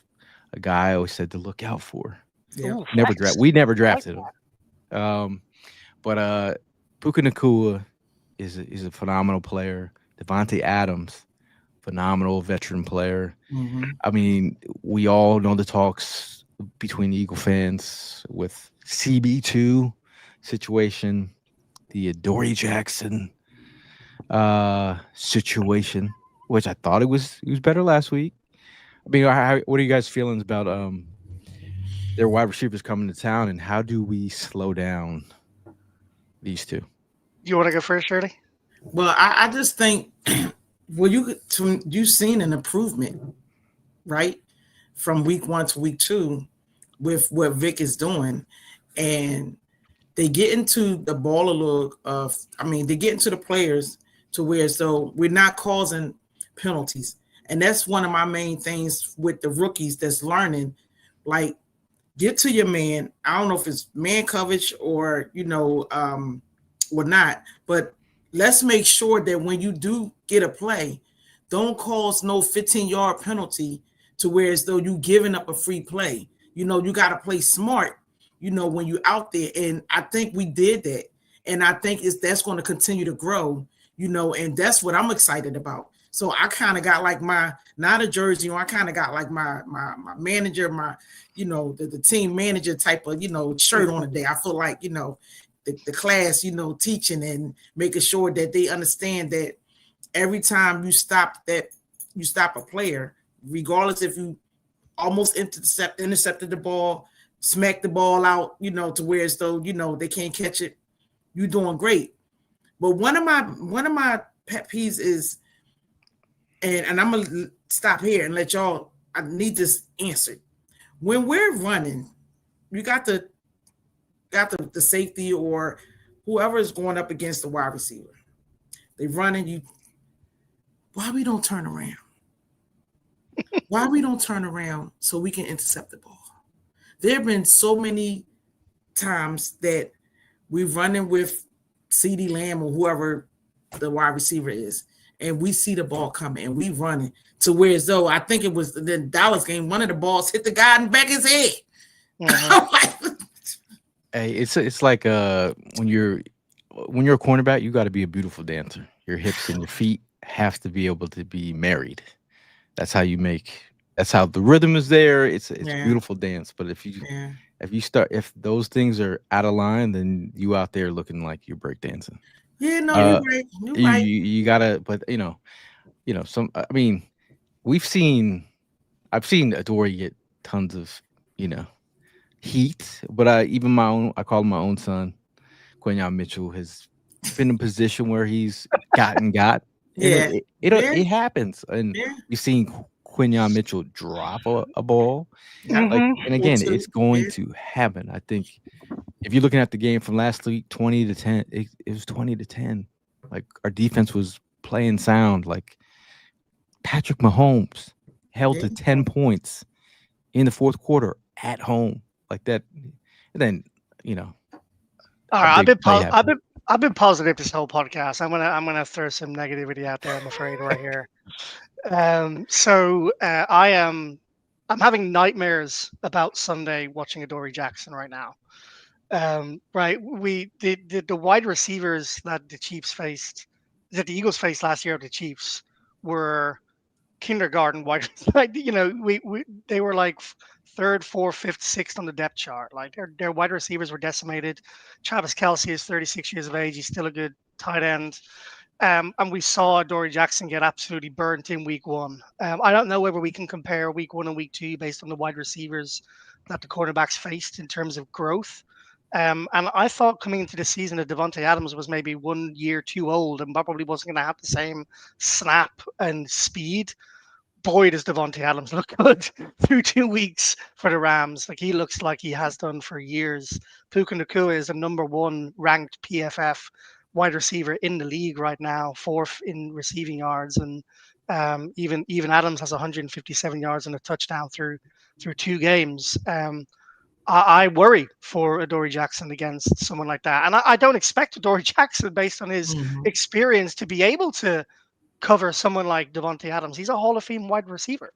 a guy I always said to look out for. Yeah. Ooh, Never flex. We never I like drafted him. But Puka Nakua is a phenomenal player. Devontae Adams, phenomenal veteran player. Mm-hmm. I mean, we all know the talks between the Eagle fans with CB2 situation, the Adoree Jackson situation, which I thought he was better last week. I mean, what are you guys' feelings about their wide receivers coming to town, and how do we slow down these two? You want to go first, Shirley? Well, I just think, well, you've seen an improvement, right, from week 1 to week 2 with what Vic is doing, and they get into the ball a little. They get into the players to where so we're not causing penalties, and that's one of my main things with the rookies that's learning, like, get to your man. I don't know if it's man coverage or or not, but let's make sure that when you do get a play, don't cause no 15-yard penalty to where as though you giving up a free play. You got to play smart, when you're out there. And I think we did that. And I think that's going to continue to grow, and that's what I'm excited about. So I kind of got like not a jersey, I kind of got like my manager, the team manager type of, shirt on today. I feel like, the class, teaching and making sure that they understand that every time you stop a player, regardless if you almost intercepted the ball, smack the ball out, to where as though, they can't catch it, you're doing great. But one of my pet peeves is, and I'm gonna stop here and let y'all, I need this answered. When we're running, you got the safety or whoever is going up against the wide receiver. They running, why we don't turn around? Why we don't turn around so we can intercept the ball? There have been so many times that we're running with CeeDee Lamb or whoever the wide receiver is, and we see the ball coming and we running to where as though, I think it was the Dallas game, one of the balls hit the guy in the back of his head. Mm-hmm. Hey, it's like when you're a cornerback, you got to be a beautiful dancer. Your hips and your feet have to be able to be married. That's how that's how the rhythm is there. It's a beautiful dance. But if those things are out of line, then you out there looking like you're breakdancing. Yeah, no, you're right. You're right. You gotta, but some. I mean, I've seen Adoree get tons of heat, but I call him my own son, Quinyon Mitchell, has been in a position where he's got. Yeah. And it happens. And Yeah. you've seen Quinyon Mitchell drop a ball. Yeah. Like, and again, Or two. it's going to happen. I think if you're looking at the game from last week, 20-10, it was 20-10. Like our defense was playing sound. Like Patrick Mahomes held Yeah. to 10 points in the fourth quarter at home like that. And then, you know, All a right, big play happened. I've been positive this whole podcast. I'm gonna throw some negativity out there. I'm afraid right here. I'm having nightmares about Sunday watching Adoree Jackson right now. Right, the wide receivers that the Eagles faced last year of the Chiefs were kindergarten wide. Like they were like third, fourth, fifth, sixth on the depth chart. Like their wide receivers were decimated. Travis Kelsey is 36 years of age. He's still a good tight end. And we saw Dory Jackson get absolutely burnt in week one. I don't know whether we can compare week one and week two based on the wide receivers that the quarterbacks faced in terms of growth. And I thought coming into the season that Devontae Adams was maybe 1 year too old and probably wasn't going to have the same snap and speed. Boy, does Devontae Adams look good through 2 weeks for the Rams. Like he looks like he has done for years. Puka Nacua is a number one ranked PFF wide receiver in the league right now, fourth in receiving yards, and even Adams has 157 yards and a touchdown through 2 games. I worry for Adoree Jackson against someone like that, and I don't expect Adoree Jackson, based on his Mhm. experience, to be able to cover someone like Devontae Adams. He's a Hall of Fame wide receiver.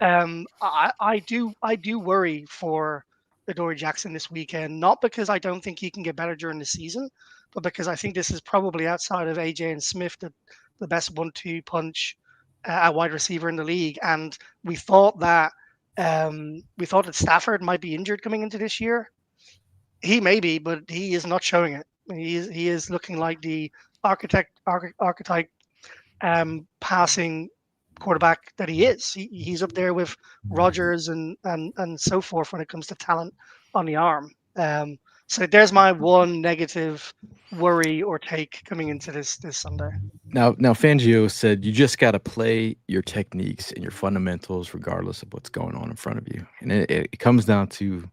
I do worry for Adoree Jackson this weekend, not because I don't think he can get better during the season, but because I think this is probably outside of AJ and Smith the best 1-2 punch at wide receiver in the league. And we thought that Stafford might be injured coming into this year. He may be, but he is not showing it. He is looking like the archetype passing quarterback that he is. He's up there with Rodgers and so forth when it comes to talent on the arm. So there's my one negative worry or take coming into this Sunday. Now Fangio said you just got to play your techniques and your fundamentals regardless of what's going on in front of you. And it comes down to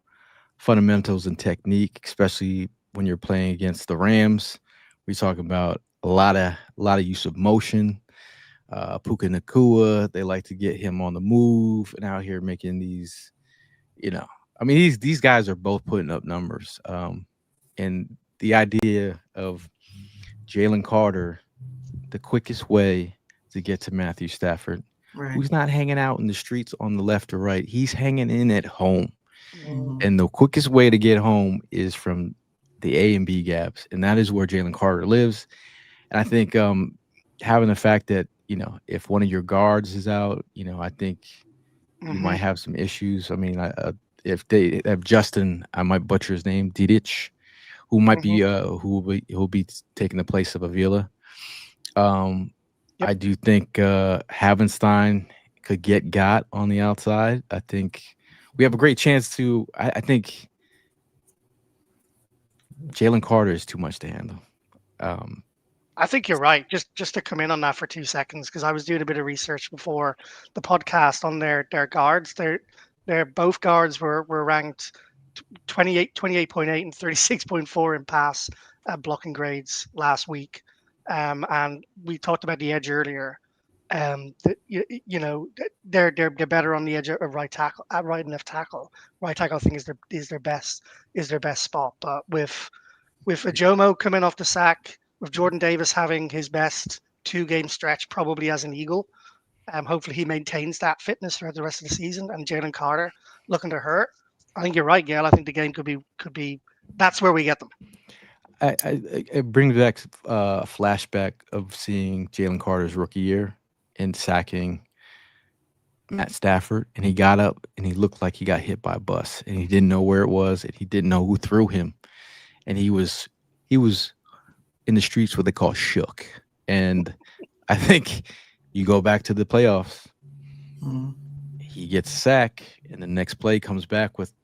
fundamentals and technique, especially when you're playing against the Rams. We talk about a lot of use of motion. Puka Nakua, they like to get him on the move and out here making these, you know, I mean these guys are both putting up numbers. And the idea of Jalen Carter, the quickest way to get to Matthew Stafford, Right. who's not hanging out in the streets on the left or right. He's hanging in at home. Mhm. And the quickest way to get home is from the A and B gaps. And that is where Jalen Carter lives. And I think having the fact that, if one of your guards is out, I think you Hmm. might have some issues. I mean, if they have Justin, I might butcher his name, Didich, who might Hmm. be who will be taking the place of Avila. Um, Yep. I do think Havenstein could get got on the outside. I think we have a great chance to. I think Jalen Carter is too much to handle. Um, I think you're right. Just to come in on that for 2 seconds, because I was doing a bit of research before the podcast on their guards. Their both guards were ranked 28.8 and 36.4 in pass blocking grades last week. And we talked about the edge earlier. They're better on the edge of right tackle, at right and left tackle. Right tackle, I think, is their best spot. But with Ajomo coming off the sack, with Jordan Davis having his best 2 game stretch probably as an Eagle, hopefully he maintains that fitness throughout the rest of the season. And Jalen Carter looking to hurt. I think you're right, Gail. I think the game could be. That's where we get them. it brings back a flashback of seeing Jalen Carter's rookie year and sacking Matt Stafford, and he got up and he looked like he got hit by a bus, and he didn't know where it was, and he didn't know who threw him, and he was in the streets what they call shook. And I think you go back to the playoffs, Mhm. he gets a sack, and the next play comes back with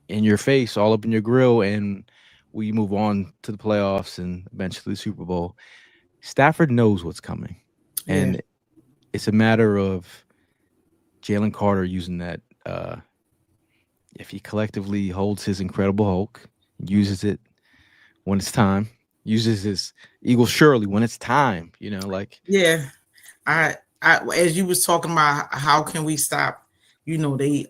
in your face, all up in your grill, and we move on to the playoffs and eventually the Super Bowl. Stafford knows what's coming, Yeah. and it's a matter of Jalen Carter using if he collectively holds his Incredible Hulk, uses it when it's time, uses his Eagle Shirley when it's time, like Yeah, I as you was talking about how can we stop, they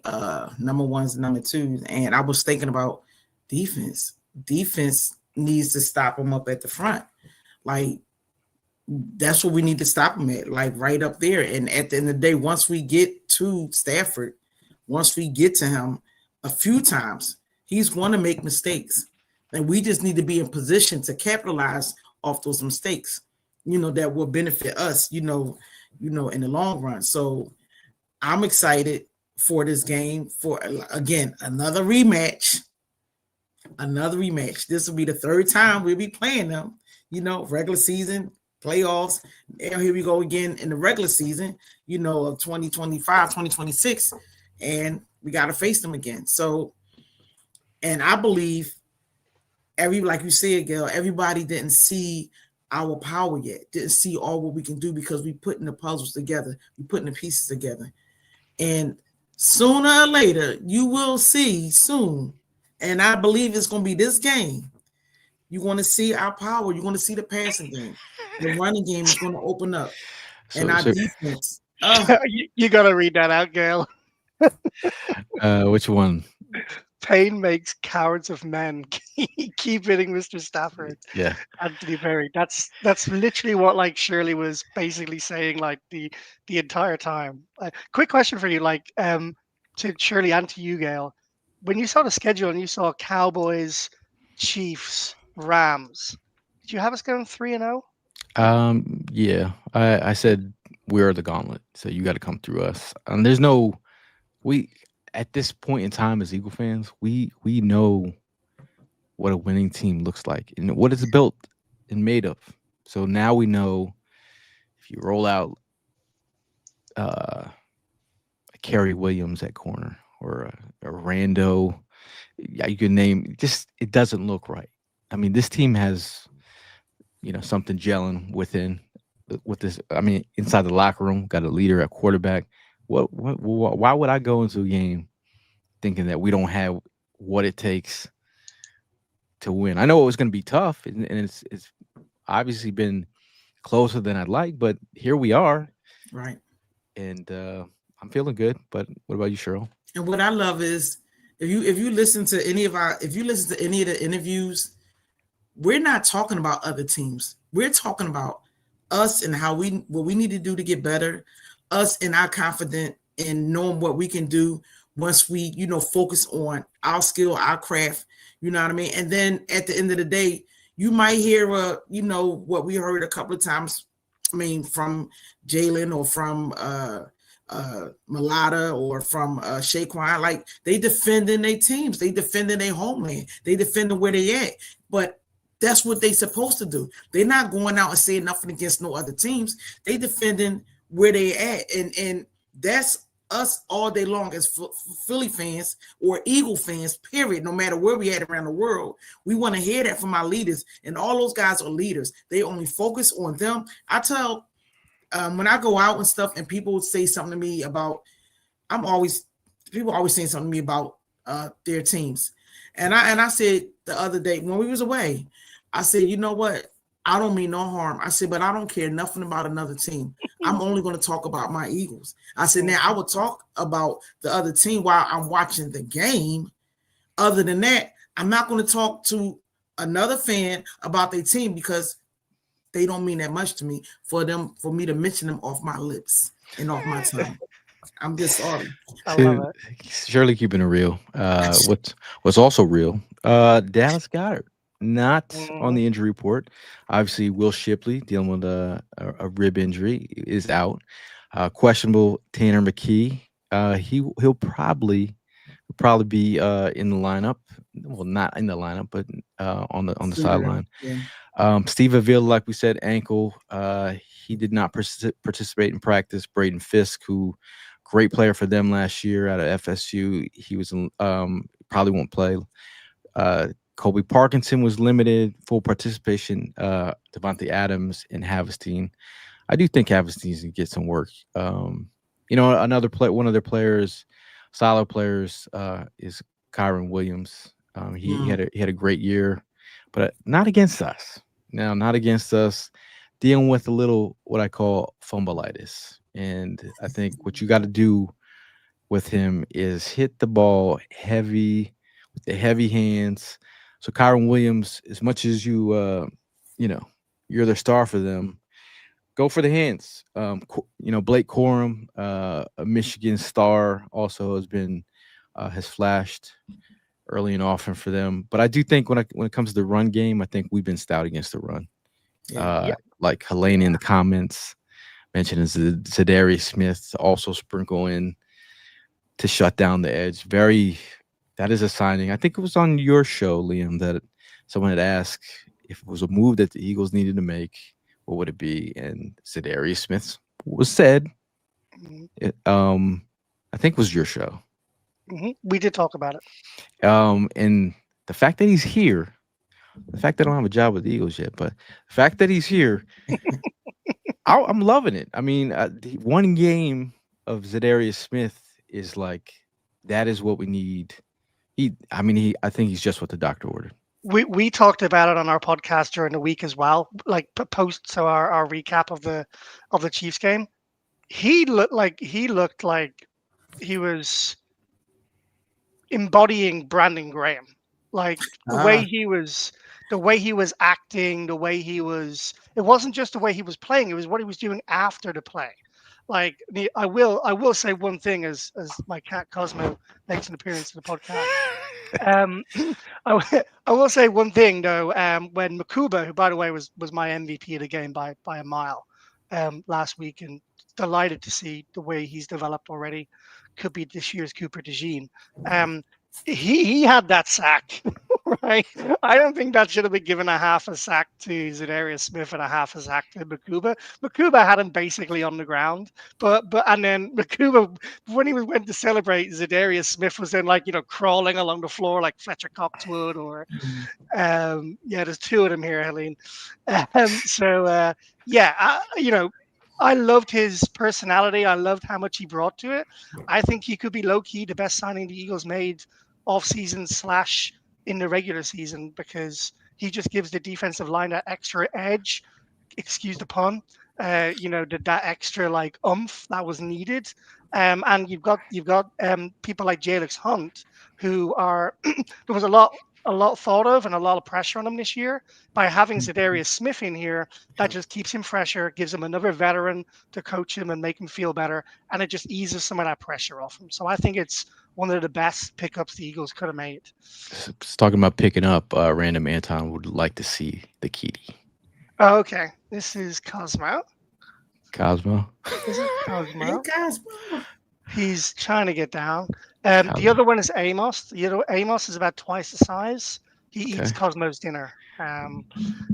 number ones, number twos, and I was thinking about defense. Defense needs to stop them up at the front. Like that's what we need to stop them at, like right up there. And at the end of the day, once we get to Stafford, once we get to him a few times, he's going to make mistakes. And we just need to be in position to capitalize off those mistakes, that will benefit us, in the long run. So I'm excited for this game for, again, another rematch. Another rematch. This will be the third time we'll be playing them, regular season, playoffs. And here we go again in the regular season, of 2025, 2026. And we got to face them again. So, and I believe like you said, Gail, everybody didn't see our power yet, didn't see all what we can do because we putting the puzzles together, we putting the pieces together. And sooner or later, you will see soon. And I believe it's going to be this game. You want to see our power. You want to see the passing game. The running game is going to open up. And our defense. You got to read that out, Gail. Which one? Pain makes cowards of men. Keep hitting Mr. Stafford. Yeah. Anthony Perry. That's literally what like Shirley was basically saying like the entire time. Quick question for you, like to Shirley and to you, Gail. When you saw the schedule and you saw Cowboys, Chiefs, Rams, did you have us going 3-0? Yeah. I said we are the gauntlet, so you got to come through us. There's no we at this point in time as Eagle fans, we know what a winning team looks like and what it's built and made of. So now we know if you roll out Kerry Williams at corner or a Rando, yeah, you can name just it doesn't look right. I mean, this team has something gelling with this. I mean, inside the locker room, got a leader at quarterback. Why would I go into a game thinking that we don't have what it takes to win? I know it was going to be tough, and it's obviously been closer than I'd like, but here we are, right? And I'm feeling good. But what about you, Cheryl? And what I love is if you listen to any of the interviews, we're not talking about other teams. We're talking about us and what we need to do to get better. Us and our confidence in knowing what we can do once we, focus on our skill, our craft, you know what I mean? And then at the end of the day, you might hear, what we heard a couple of times, from Jalen or from Malata or from Shaquan, like they defending their teams, they defending their homeland, they defending where they at. But that's what they supposed to do. They're not going out and saying nothing against no other teams. They defending where they at, and that's us all day long as Philly fans or Eagle fans, period. No matter where we at around the world, we want to hear that from our leaders, and all those guys are leaders. They only focus on them. I tell when I go out and stuff, and people would say something to me about, people always saying something to me about their teams, and I said the other day when we was away, I said, you know what? I don't mean no harm. I said, but I don't care nothing about another team. I'm only going to talk about my Eagles. I said, now I will talk about the other team while I'm watching the game. Other than that, I'm not going to talk to another fan about their team because they don't mean that much to me for me to mention them off my lips and off my tongue. I'm just sorry. I love it. Surely keeping it real. What's also real, Dallas Goedert. Not on the injury report. Obviously, Will Shipley dealing with a rib injury is out. Questionable Tanner McKee. He'll probably be in the lineup. Well, not in the lineup, but on the sideline. Yeah. Steve Avila, like we said, ankle. He did not participate in practice. Braden Fisk, who great player for them last year out of FSU, he was probably won't play. Kobe Parkinson was limited, full participation. Devontae Adams and Havestein. I do think Havestein can get some work. One of their players, solid players, is Kyron Williams. He had a great year, but not against us. Now, not against us. Dealing with a little what I call fumbleitis, and I think what you got to do with him is hit the ball heavy with the heavy hands. So Kyron Williams, as much as you know, you're the star for them, go for the hands. Blake Corum, a Michigan star, also has flashed early and often for them. But I do think when it comes to the run game, I think we've been stout against the run. Yeah. Like Helene in the comments mentioned, Zadarius Smith also sprinkle in to shut down the edge. That is a signing. I think it was on your show, Liam, that someone had asked if it was a move that the Eagles needed to make, what would it be? And Zadarius Smith was said. Mhm. I think it was your show. We did talk about it. And the fact that he's here, the fact that I don't have a job with the Eagles yet, but the fact that he's here, I'm loving it. I mean, the one game of Zadarius Smith is like, that is what we need. I think he's just what the doctor ordered. We talked about it on our podcast during the week as well, like post so our recap of the Chiefs game. He looked like he was embodying Brandon Graham, like the way he was acting, it wasn't just the way he was playing, it was what he was doing after the play. Like I will say one thing as my cat Cosmo makes an appearance in the podcast. Um, I will say one thing though. When Makuba, who by the way was my MVP of the game by a mile, last week, and delighted to see the way he's developed already, could be this year's Cooper DeJean. He had that sack, right? I don't think that should have been given a half a sack to Zadarius Smith and a half a sack to Makuba. Makuba had him basically on the ground, but and then Makuba, when he went to celebrate, Zadarius Smith was then crawling along the floor like Fletcher Cox would, or there's two of them here, Helene. I loved his personality. I loved how much he brought to it. I think he could be low key the best signing the Eagles made off season / in the regular season, because he just gives the defensive line that extra edge. Excuse the pun. That extra like oomph that was needed. And you've got people like Jalix Hunt, who are there was a lot thought of and a lot of pressure on him this year. By having Zadarius Smith in here, that just keeps him fresher, gives him another veteran to coach him and make him feel better, and it just eases some of that pressure off him. So I think it's one of the best pickups the Eagles could have made. Talking about picking up, Random Anton would like to see the kitty. Oh, okay, this is Cosmo. Cosmo. This is Cosmo. Hey, Cosmo. He's trying to get down. The other one is Amos. Amos is about twice the size. He eats Cosmo's dinner.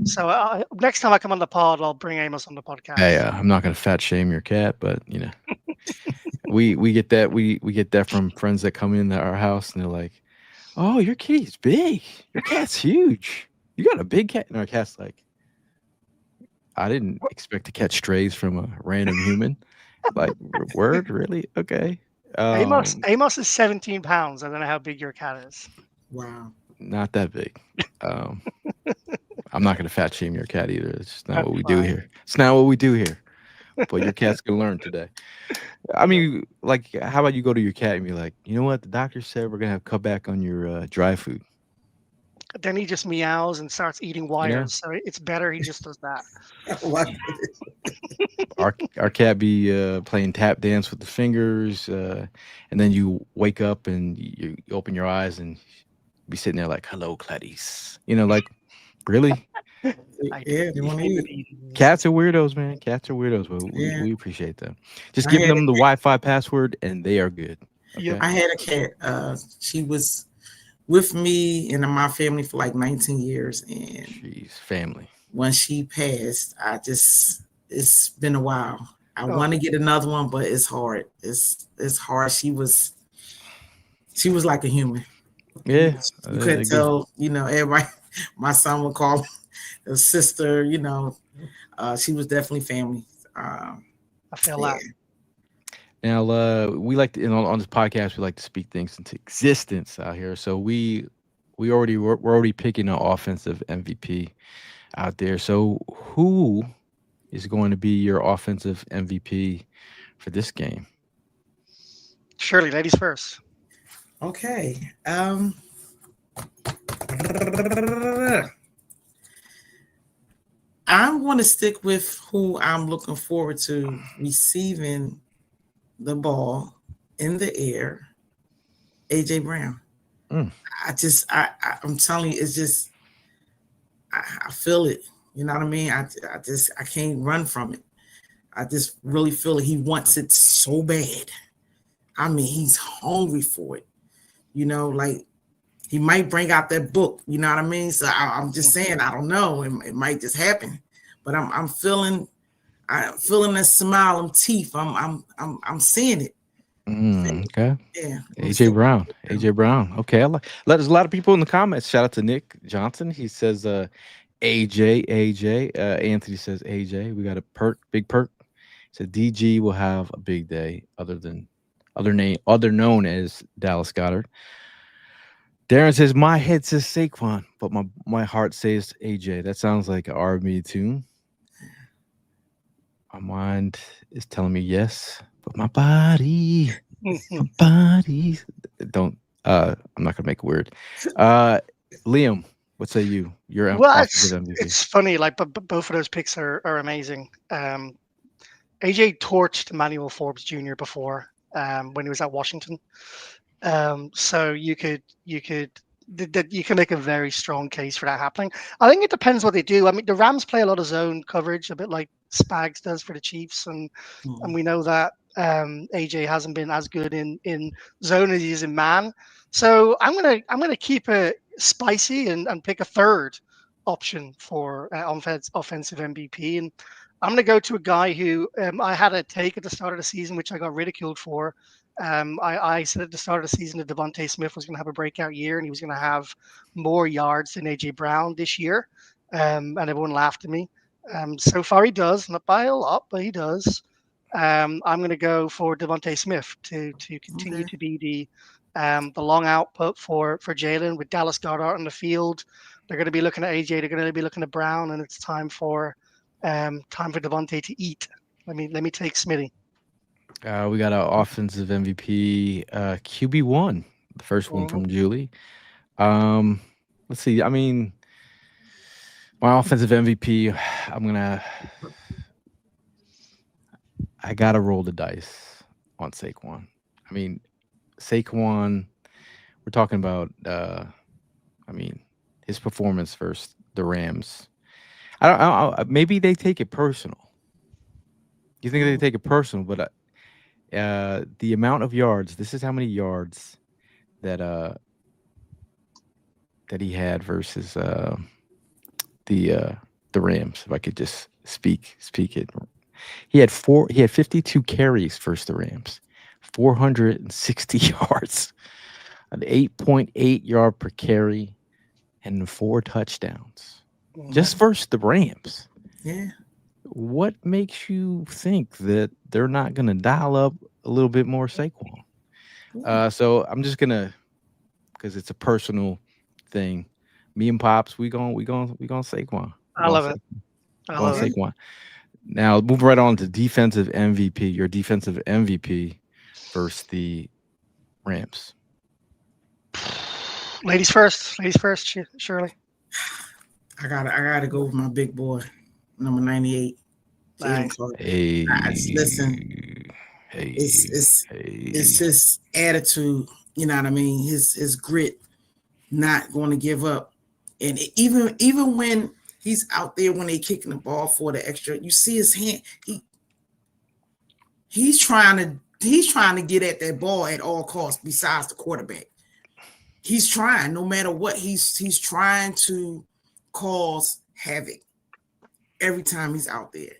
So next time I come on the pod, I'll bring Amos on the podcast. Hey, I'm not going to fat shame your cat, but we get that we get that from friends that come into our house and they're like, "Oh, your kitty's big. Your cat's huge. You got a big cat." And our cat's like, "I didn't expect to catch strays from a random human." Like, word, really? Okay. Amos is 17 pounds. I don't know how big your cat is. Wow. Not that big. I'm not going to fat shame your cat either. It's just not That's what we do here. It's not what we do here. But your cat's going to learn today. I mean, like, how about you go to your cat and be like, you know what? The doctor said we're going to have cut back on your dry food. Then he just meows and starts eating wires. So it's better he just does that. Our cat be playing tap dance with the fingers, and then you wake up and you open your eyes and be sitting there like, "Hello, Clarice." Like, really? Yeah, they want to eat. Cats are weirdos, man. Cats are weirdos, but we appreciate them. Just give them the Wi-Fi password, and they are good. Okay? I had a cat. She was with me and my family for like 19 years, and she's family. When she passed, it's been a while. I want to get another one, but it's hard. It's hard. She was like a human. Yeah, you couldn't tell. Everybody. My son would call her sister. She was definitely family. I feel that. Now, we like to, on this podcast, we like to speak things into existence out here. So we're already picking an offensive MVP out there. So who is going to be your offensive MVP for this game? Shirley, ladies first. Okay. I'm going to stick with who I'm looking forward to receiving the ball in the air, AJ Brown. Mm. I'm telling you, it's just, I feel it. You know what I mean? I can't run from it. I just really feel it. He wants it so bad. I mean, he's hungry for it. You know, like he might bring out that book. You know what I mean? So I'm just saying, I don't know. It might just happen, but I'm feeling that smile on teeth. I'm seeing it. Okay. Yeah. AJ Brown. AJ Brown. Okay. There's a lot of people in the comments. Shout out to Nick Johnson. He says AJ. Anthony says AJ. We got a big perk. So DG will have a big day other known as Dallas Goddard. Darren says my head says Saquon, but my heart says AJ. That sounds like an R&B tune. My mind is telling me yes, but my body don't. I'm not gonna make it weird. Liam, what say you? Your Well, offensive MVP. it's funny. Like, but both of those picks are amazing. AJ torched Emmanuel Forbes Jr. before when he was at Washington. So you can make a very strong case for that happening. I think it depends what they do. I mean, the Rams play a lot of zone coverage, a bit like Spags does for the Chiefs, and we know that AJ hasn't been as good in zone as he is in man. So I'm gonna keep it spicy and pick a third option for offensive MVP, and I'm gonna go to a guy who I had a take at the start of the season, which I got ridiculed for. I said at the start of the season that Devontae Smith was going to have a breakout year and he was going to have more yards than AJ Brown this year, and everyone laughed at me. So far, he does, not by a lot, but he does. I'm going to go for Devontae Smith to continue to be the long output for Jalen with Dallas Goedert on the field. They're going to be looking at AJ. They're going to be looking at Brown, and it's time for Devontae to eat. Let me take Smitty. We got an offensive MVP, QB1, the first one from Julie. Let's see. I mean, my offensive MVP, I gotta roll the dice on Saquon. I mean, Saquon, we're talking about, his performance versus the Rams. Maybe they take it personal. You think they take it personal, but the amount of yards. This is how many yards that that he had versus the Rams. If I could just speak it. He had 52 carries versus the Rams, 460 yards, an 8.8 yard per carry, and 4 touchdowns. Just versus the Rams. Yeah. What makes you think that they're not going to dial up a little bit more Saquon? So I'm just gonna, because it's a personal thing. Me and Pops, we going Saquon. I love it. I love it. Saquon. Now moving right on to defensive MVP. Your defensive MVP versus the Rams. Ladies first. Shirley. I gotta go with my big boy, number 98. Nice. Hey, listen. Hey, it's his attitude. You know what I mean? His grit, not going to give up. And even when he's out there, when they kicking the ball for the extra, you see his hand. He's trying to get at that ball at all costs. Besides the quarterback, he's trying. No matter what, he's trying to cause havoc every time he's out there.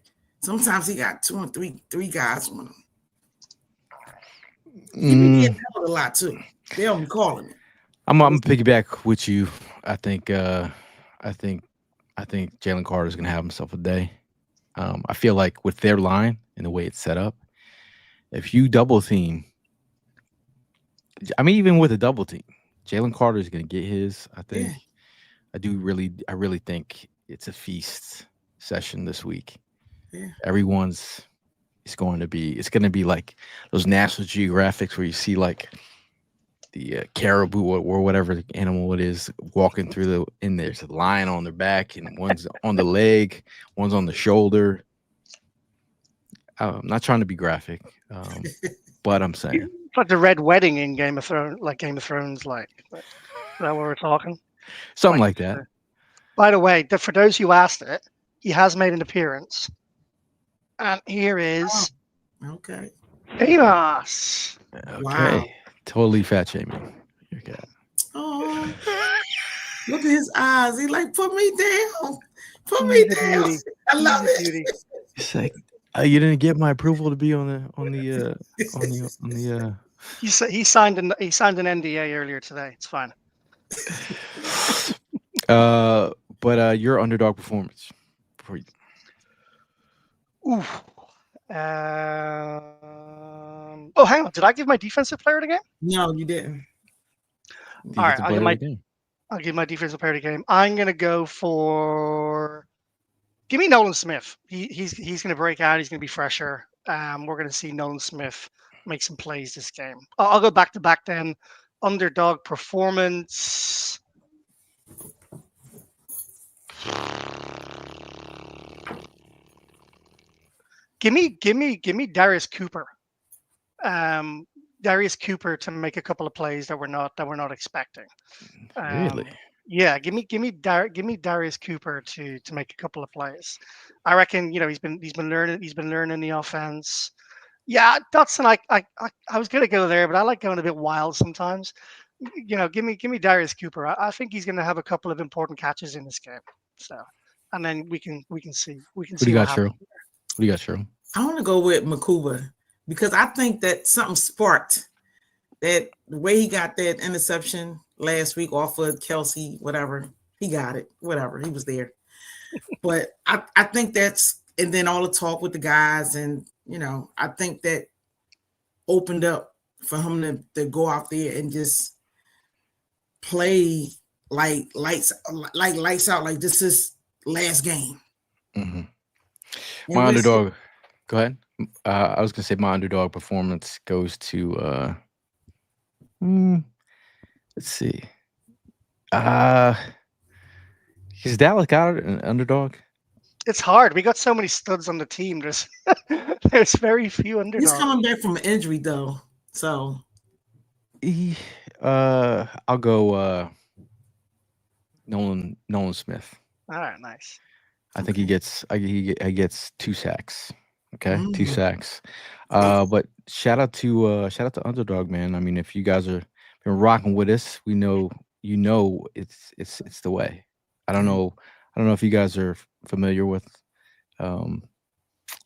Sometimes he got 2 and 3 guys on him. He be getting held a lot too. They don't be calling it. I'm gonna piggyback with you. I think Jalen Carter is gonna have himself a day. I feel like with their line and the way it's set up, if you double team, I mean, even with a double team, Jalen Carter is going to get his. I Yeah, think. I really think it's a feast session this week. yeah. Everyone's. It's going to be like those National Geographics where you see like the caribou or whatever the animal it is walking through and there's a lion on their back and one's on the leg, one's on the shoulder. I'm not trying to be graphic, but I'm saying It's like the Red Wedding in Game of Thrones, like Game of Thrones, like. Is that what we're talking? something Like, like that. by the way, for those who asked it, he has made an appearance, and here Oh, is okay. Amos. Okay, Wow. totally fat shaming. Your cat. Oh, look at his eyes. He like, put me down. Put me He's a down. beauty. I love He's a it. beauty. It's like you didn't get my approval to be on the. He signed an NDA earlier today. It's fine. But your underdog performance for you. Ooh. Oh, hang on. Did I give my defensive player of the game? No, you didn't. All right, Defensive player of the game. I'll give my defensive player of the game. I'm gonna go for. Give me Nolan Smith. He's gonna break out. He's gonna be fresher. We're gonna see Nolan Smith make some plays this game. I'll go back to back then. Underdog performance. Give me Darius Cooper. Darius Cooper to make a couple of plays that we're not expecting. Really? Yeah, give me Darius Cooper to make a couple of plays. I reckon he's been learning the offense. Yeah, Dotson. I was gonna go there, but I like going a bit wild sometimes. Give me Darius Cooper. I think he's gonna have a couple of important catches in this game. So, and then we can see What do you what got, happens. Cheryl? What do you got, Cheryl? I want to go with Makuba because I think that something sparked that the way he got that interception last week off of Kelsey, whatever. He got it, whatever. He was there. But I think and then all the talk with the guys, and I think that opened up for him to go out there and just play like lights out, like this is last game. Mm-hmm. And My underdog. Go ahead. I was gonna say my underdog performance goes to. Let's see. Is Dallas got an underdog? It's hard. We got so many studs on the team. There's very few underdogs. He's coming back from an injury though, so. I'll go Nolan Smith. All right, nice. I think he gets 2 sacks. Okay, 2 sacks. Oh. But shout out to Underdog, man. I mean, if you guys are been rocking with us, we know it's the way. I don't know if you guys are familiar with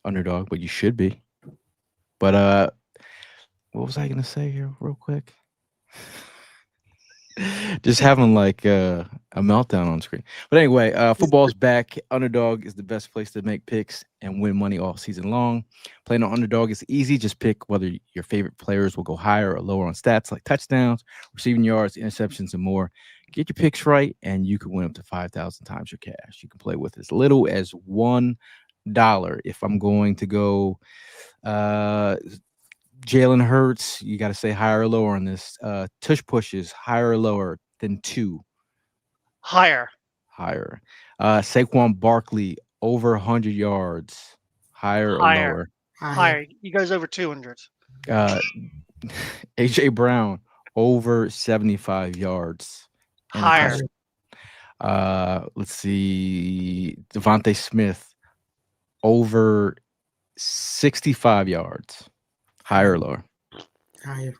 Underdog, but you should be. But what was I gonna say here, real quick? Just having like a meltdown on screen. But anyway, football's back. Underdog is the best place to make picks and win money all season long. Playing on Underdog is easy. Just pick whether your favorite players will go higher or lower on stats like touchdowns, receiving yards, interceptions, and more. Get your picks right, and you can win up to 5,000 times your cash. You can play with as little as $1. If I'm going to go Jalen Hurts, you got to say higher or lower on this. Tush pushes higher or lower than 2. Higher. Saquon Barkley over 100 yards, higher or lower. Higher. He goes over 200. AJ Brown over 75 yards. Higher. Let's see. Devontae Smith over 65 yards. Higher or lower? Higher.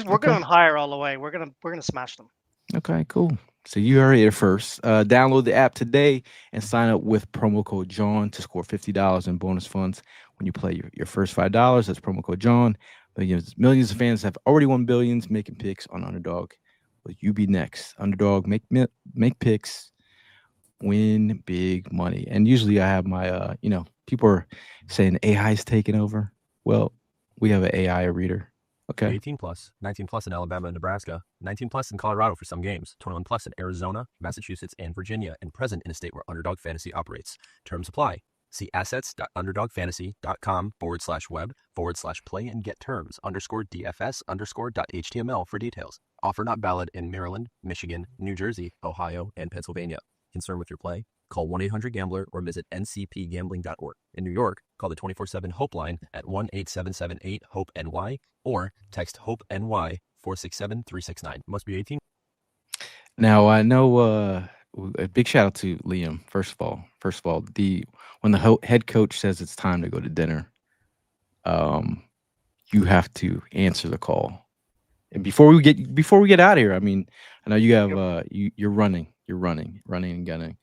We're going higher all the way. We're gonna smash them. Okay, cool. So you heard it first. Download the app today and sign up with promo code Jawn to score $50 in bonus funds when you play your first $5. That's promo code Jawn. Millions of fans have already won billions making picks on Underdog. Will you be next? Underdog, make picks, win big money. And usually I have my people are saying AI's taking over. Well, We have an AI reader. Okay. 18 plus, 19 plus in Alabama and Nebraska, 19 plus in Colorado for some games, 21 plus in Arizona, Massachusetts, and Virginia, and present in a state where Underdog Fantasy operates. Terms apply. See assets.underdogfantasy.com/web/play and get terms _DFS_.html for details. Offer not valid in Maryland, Michigan, New Jersey, Ohio, and Pennsylvania. Concerned with your play? Call 1-800-GAMBLER or visit ncpgambling.org. In New York, call the 24/7 Hope line at 1-877-8-HOPE-NY or text HOPE-NY 467-369. Must be 18. Now I know a big shout out to Liam. First of all, when the head coach says it's time to go to dinner, you have to answer the call. And before we get out of here, I mean, I know you have you're running and gunning.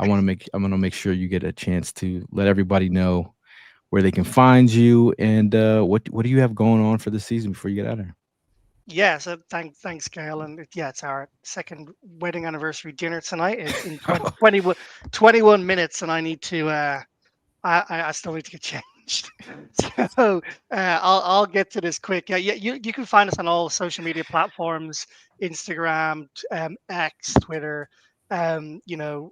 I'm gonna make sure you get a chance to let everybody know where they can find you and what do you have going on for the season before you get out of here. Yeah, so thanks, Gail. And it's our second wedding anniversary dinner tonight in 21 minutes, and I need to, I still need to get changed. So I'll get to this quick. Yeah, you can find us on all social media platforms: Instagram, X, Twitter, you know,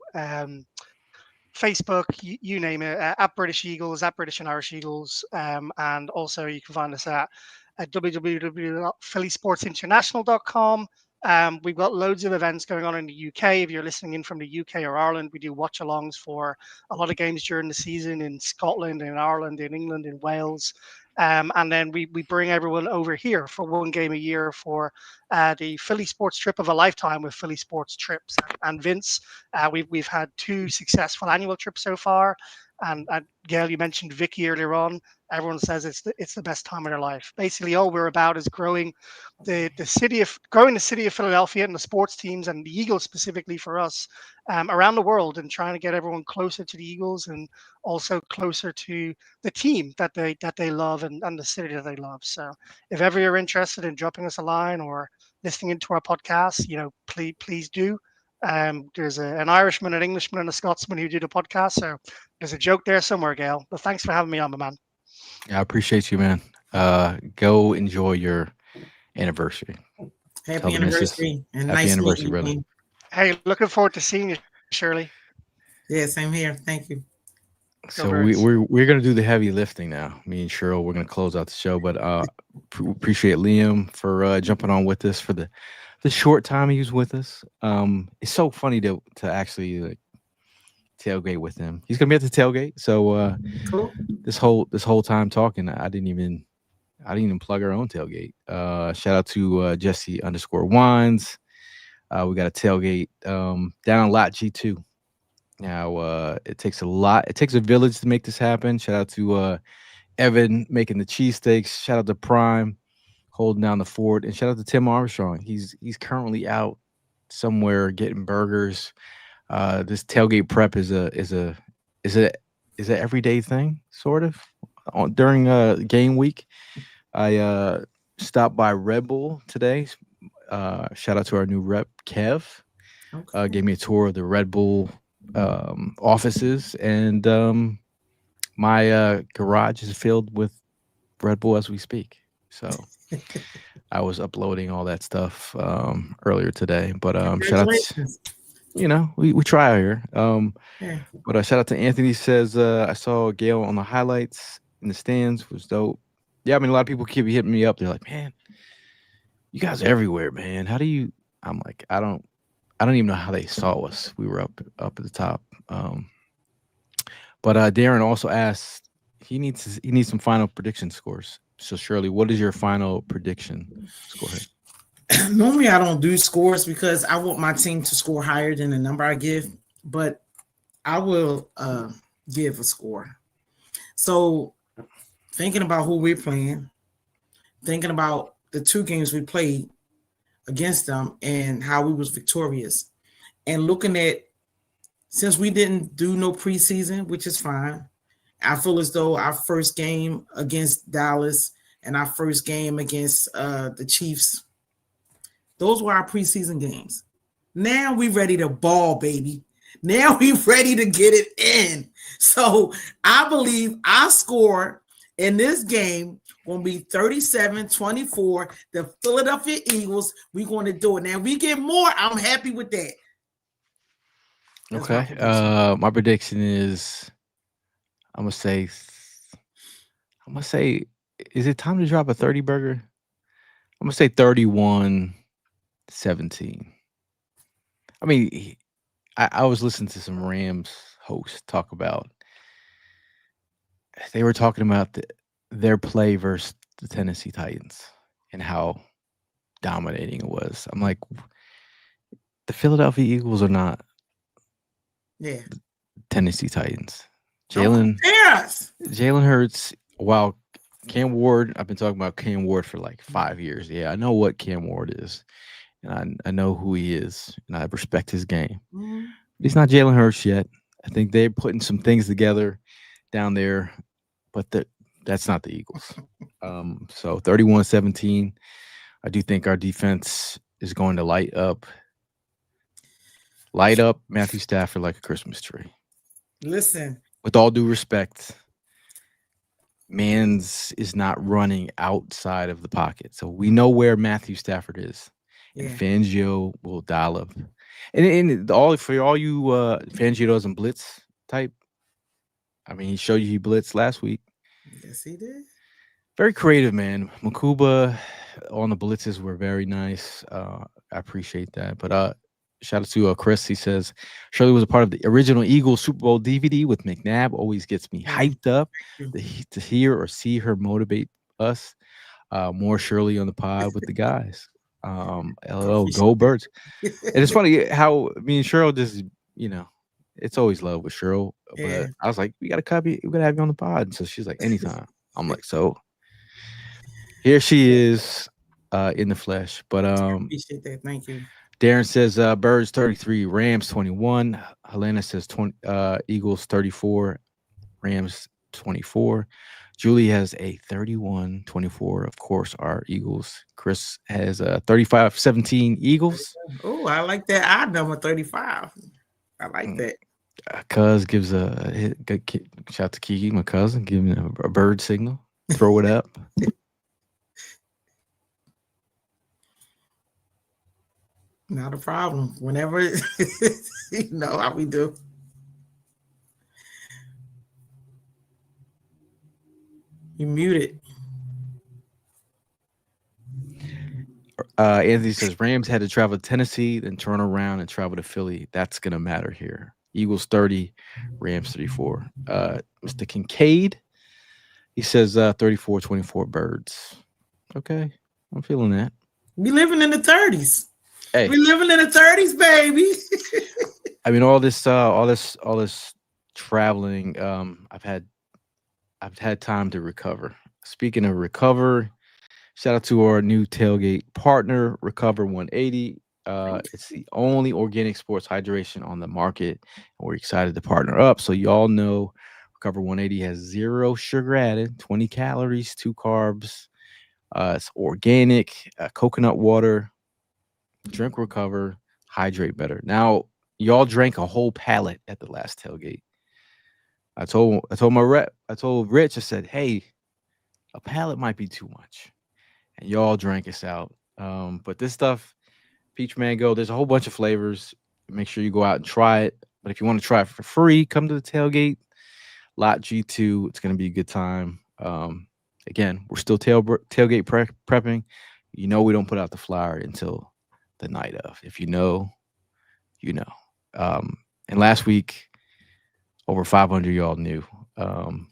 Facebook, you name it, at British Eagles, at British and Irish Eagles. And also you can find us at www.phillysportsinternational.com. We've got loads of events going on in the UK. If you're listening in from the UK or Ireland, we do watch alongs for a lot of games during the season in Scotland, in Ireland, in England, in Wales. And then we bring everyone over here for one game a year for the Philly Sports Trip of a Lifetime with Philly Sports Trips. And Vince, we've had 2 successful annual trips so far. And Gail, you mentioned Vicky earlier on. Everyone says it's the best time of their life. Basically, all we're about is growing the city of Philadelphia and the sports teams and the Eagles specifically for us around the world, and trying to get everyone closer to the Eagles and also closer to the team that they love and the city that they love. So if ever you're interested in dropping us a line or listening into our podcast, please do. There's an Irishman, an Englishman, and a Scotsman who do the podcast. So there's a joke there somewhere, Gail. But thanks for having me on, my man. I appreciate you, man. Go enjoy your anniversary. Happy anniversary and happy nice anniversary, meeting brother. you. Hey, looking forward to seeing you, Shirley. Yeah, same here. Thank you. So we're gonna do the heavy lifting now. Me and Cheryl, we're gonna close out the show. But appreciate Liam for jumping on with us for the short time he was with us. It's so funny to actually tailgate with him. He's gonna be at the tailgate. So Cool. this whole time talking, I didn't even plug our own tailgate. Shout out to Jesse _Wines. We got a tailgate down on lot G2. Now it takes a village to make this happen. Shout out to Evan making the cheesesteaks. Shout out to Prime holding down the fort, and shout out to Tim Armstrong. He's currently out somewhere getting burgers. This tailgate prep is a everyday thing, sort of. During game week, I stopped by Red Bull today. Shout out to our new rep, Kev. Okay. Gave me a tour of the Red Bull offices, and my garage is filled with Red Bull as we speak. So I was uploading all that stuff earlier today. But shout out to, we try out here. Yeah. But shout out to Anthony. Says I saw Gail on the highlights in the stands. Was dope. Yeah, I mean, a lot of people keep hitting me up. They're like, man, you guys are everywhere, man. How do you? I'm like, I don't even know how they saw us. We were up at the top. But Darren also asked, he needs some final prediction scores. So Shirley, what is your final prediction score? Normally I don't do scores because I want my team to score higher than the number I give, but I will give a score. So thinking about who we're playing, thinking about the 2 games we played against them and how we was victorious, and looking at, since we didn't do no preseason, which is fine, I feel as though our first game against Dallas and our first game against the Chiefs, those were our preseason games. Now we ready to ball, baby. Now we ready to get it in. So I believe our score in this game going to be 37-24. The Philadelphia Eagles, we're going to do it. Now, if we get more, I'm happy with that. That's Okay. my prediction. My prediction is I'm gonna say is it time to drop a 30 burger? I'm gonna say 31-17. I mean, I was listening to some Rams hosts talk about they were talking about their play versus the Tennessee Titans and how dominating it was. I'm like, the Philadelphia Eagles are not Yeah. Tennessee Titans. Don't compare us. Jalen Hurts, while Cam Ward, I've been talking about Cam Ward for like 5 years. Yeah, I know what Cam Ward is, and I know who he is, and I respect his game. Mhm. He's not Jalen Hurts yet. I think they're putting some things together down there, but that's not the Eagles. So 31-17. I do think our defense is going to light up Matthew Stafford like a Christmas tree. Listen, With all due respect, Mans is not running outside of the pocket. So we know where Matthew Stafford is. And yeah. Fangio will dial up. And for all you Fangio doesn't blitz type. I mean, he showed you he blitzed last week. Yes, he did. Very creative, man. Makuba on the blitzes were very nice. I appreciate that. But shout out to Chris. He says Shirley was a part of the original Eagles Super Bowl DVD with McNabb. Always gets me hyped up to hear or see her motivate us. More Shirley on the pod with the guys. LOL, go Birds. And it's funny how me and Cheryl just, it's always love with Cheryl. Yeah. But I was like, we got to have you on the pod. And so she's like, anytime. I'm like, so here she is in the flesh. But appreciate that. Thank you. Darren says Birds 33, Rams 21. Helena says Eagles 34, Rams 24. Julie has a 31-24. Of course, our Eagles. Chris has a 35-17 Eagles. Oh, I like that odd number 35. I like that. Cuz gives a shout out to Kiki, my cousin, giving a bird signal. Throw it up. Not a problem. Whenever, you know how we do. You muted. Anthony says Rams had to travel to Tennessee, then turn around and travel to Philly. That's gonna matter here. Eagles 30, Rams 34. Mr. Kincaid, he says 34-24 Birds. Okay, I'm feeling that. We living in the 30s. Hey, we living in the 30s, baby. I mean, all this traveling. I've had time to recover. Speaking of recover, shout out to our new tailgate partner, Recover 180. It's the only organic sports hydration on the market, and we're excited to partner up. So you all know Recover 180 has 0 sugar added, 20 calories, 2 carbs. It's organic, coconut water. Drink Recover, hydrate better. Now, y'all drank a whole pallet at the last tailgate. I told Rich, I said, hey, a pallet might be too much. And y'all drank us out. But this stuff, peach mango, there's a whole bunch of flavors. Make sure you go out and try it. But if you want to try it for free, come to the tailgate. Lot G2. It's going to be a good time. Again, we're still tailgate prepping. You know we don't put out the flyer until the night of. If you know, you know. And last week, over 500 y'all knew. I'm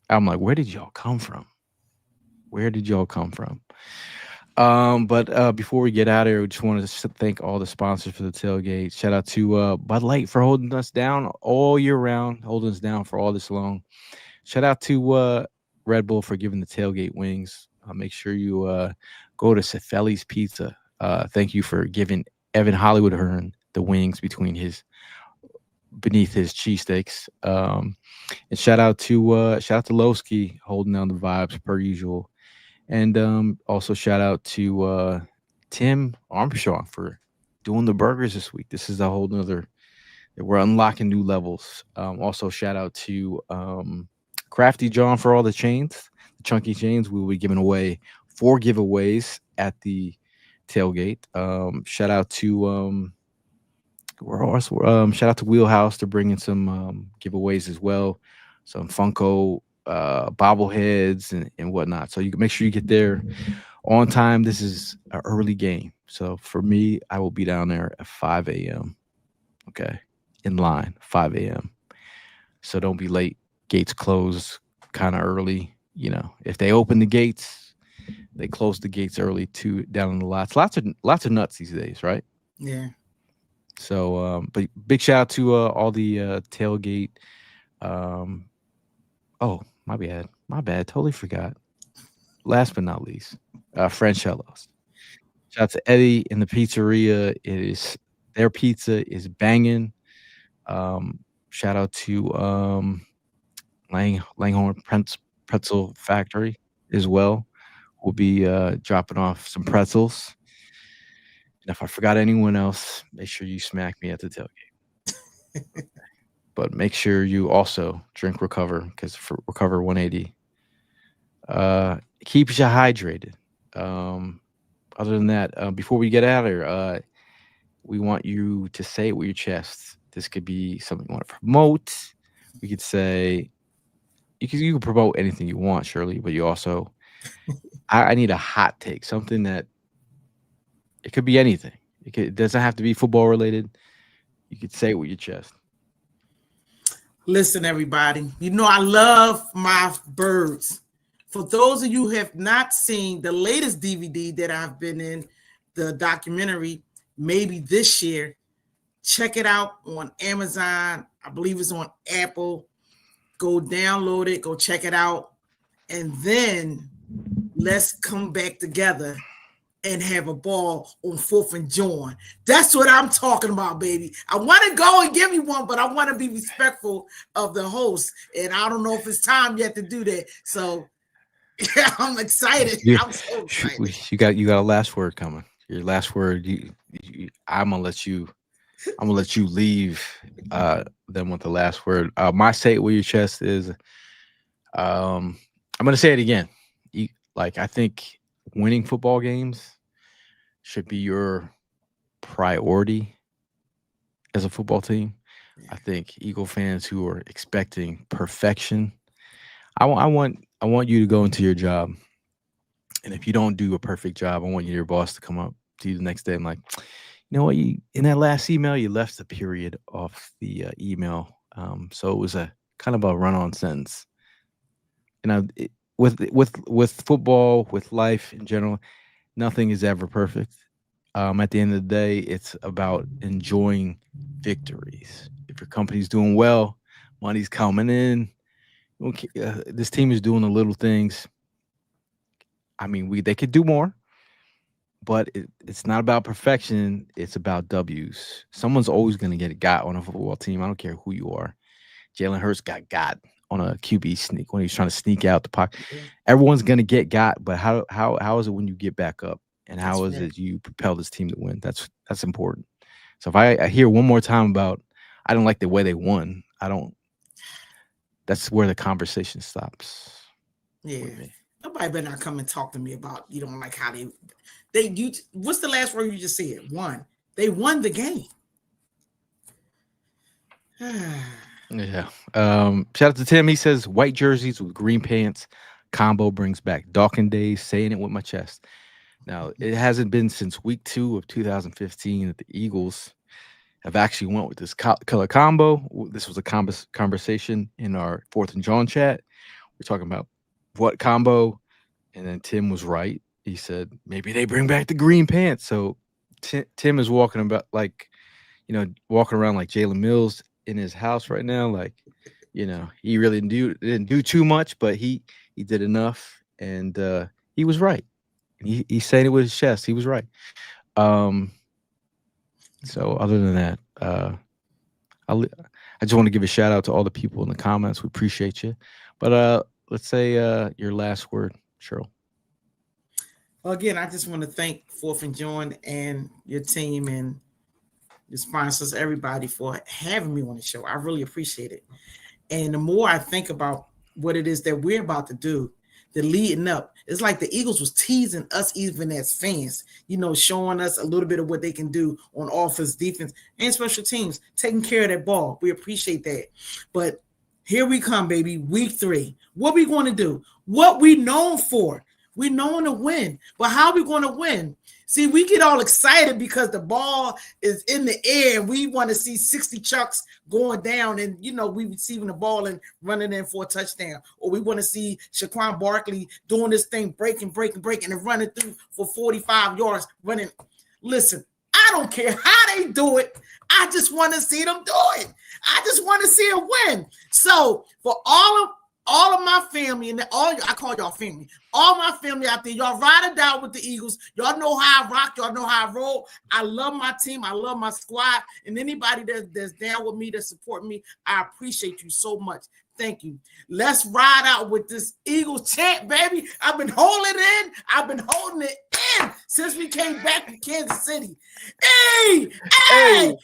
like, where did y'all come from? Where did y'all come from? But before we get out of here, we just want to thank all the sponsors for the tailgate. Shout out to Bud Light for holding us down all year round, holding us down for all this long. Shout out to Red Bull for giving the tailgate wings. Make sure you go to Cefeli's Pizza. Thank you for giving Evan Hollywood Hearn the wings beneath his cheesesteaks. And shout out to Lowski holding down the vibes per usual. And also shout out to Tim Armstrong for doing the burgers this week. This is a whole nother. We're unlocking new levels. Also shout out to Crafty John for all the chains, the chunky chains. We will be giving away 4 giveaways at the tailgate. Shout out to shout out to Wheelhouse to bring in some giveaways as well, some Funko bobbleheads and whatnot. So you can make sure you get there on time. This is an early game, so for me, I will be down there at 5 a.m. Okay, in line 5 a.m. So don't be late. Gates close kind of early. You know, if they open the gates, they close the gates early too. Down in the lots, lots of nuts these days, right? Yeah. So, but big shout out to all the tailgate. Oh, my bad, totally forgot. Last but not least, Franchello's. Shout out to Eddie in the pizzeria. Their pizza is banging. Shout out to Langhorne Pretzel Factory as well. We'll be dropping off some pretzels. And if I forgot anyone else, make sure you smack me at the tailgate. But make sure you also drink Recover, because for Recover 180 keeps you hydrated. Other than that, before we get out of here, we want you to say it with your chest. This could be something you want to promote. We could say you can promote anything you want, Shirley, but you also I need a hot take, something that it could be anything. It doesn't have to be football related. You could say it with your chest. Listen, everybody. You know I love my birds. For those of you who have not seen the latest DVD that I've been in, the documentary, maybe this year, check it out on Amazon. I believe it's on Apple. Go download it. Go check it out. And then let's come back together and have a ball on 4th and Jawn. That's what I'm talking about, baby. I want to go and give you one, but I want to be respectful of the host. And I don't know if it's time yet to do that. So yeah, I'm excited. Yeah. I'm so excited. You got a last word coming. Your last word. I'm gonna let you leave them with the last word. My say it with your chest is I'm gonna say it again. I think winning football games should be your priority as a football team. I think Eagle fans who are expecting perfection, I want you to go into your job, and if you don't do a perfect job, I want your boss to come up to you the next day and like, you know what, you in that last email you left the period off the email, so it was a kind of a run-on sentence. You know, with football, with life in general, nothing is ever perfect. At the end of the day, it's about enjoying victories. If your company's doing well, money's coming in. Okay, this team is doing the little things. I mean, they could do more, but it's not about perfection. It's about W's. Someone's always going to get got on a football team. I don't care who you are. Jalen Hurts got on a QB sneak when he was trying to sneak out the pocket. Everyone's going to get got, but how is it when you get back up? And how is it you propel this team to win? That's important. So if I hear one more time about I don't like the way they won, that's where the conversation stops. Yeah. Nobody better not come and talk to me about you don't like how they what's the last word you just said? Won. They won the game. Yeah. Shout out to Tim. He says white jerseys with green pants combo brings back Dawkins days. Saying it with my chest. Now, it hasn't been since week 2 of 2015 that the Eagles have actually went with this color combo. This was a conversation in our 4th and Jawn chat. We're talking about what combo, and then Tim was right. He said maybe they bring back the green pants. So Tim is walking around like Jalen Mills in his house right now. Like, he really didn't do too much, but he did enough, and he was right. He's saying it with his chest. He was right. So other than that, I just want to give a shout out to all the people in the comments. We appreciate you. But let's say your last word, Cheryl. Well, again, I just want to thank 4th and Jawn and your team and your sponsors, everybody, for having me on the show. I really appreciate it. And the more I think about what it is that we're about to do, the leading up. It's like the Eagles was teasing us even as fans, showing us a little bit of what they can do on offense, defense, and special teams, taking care of that ball. We appreciate that. But here we come, baby, week 3. What we going to do? What we known for? We known to win. But how we going to win? See, we get all excited because the ball is in the air. We want to see 60 chucks going down and, we receiving the ball and running in for a touchdown. Or we want to see Shaquan Barkley doing this thing, breaking, and running through for 45 yards, running. Listen, I don't care how they do it. I just want to see them do it. I just want to see them win. So for all of my family, and I call y'all family, all my family out there, y'all ride it out with the Eagles. Y'all know how I rock. Y'all know how I roll. I love my team. I love my squad. And anybody that's down with me, that support me, I appreciate you so much. Thank you. Let's ride out with this Eagles chant, baby. I've been holding it in. I've been holding it in since we came back to Kansas City. E-A-G-L-E-S.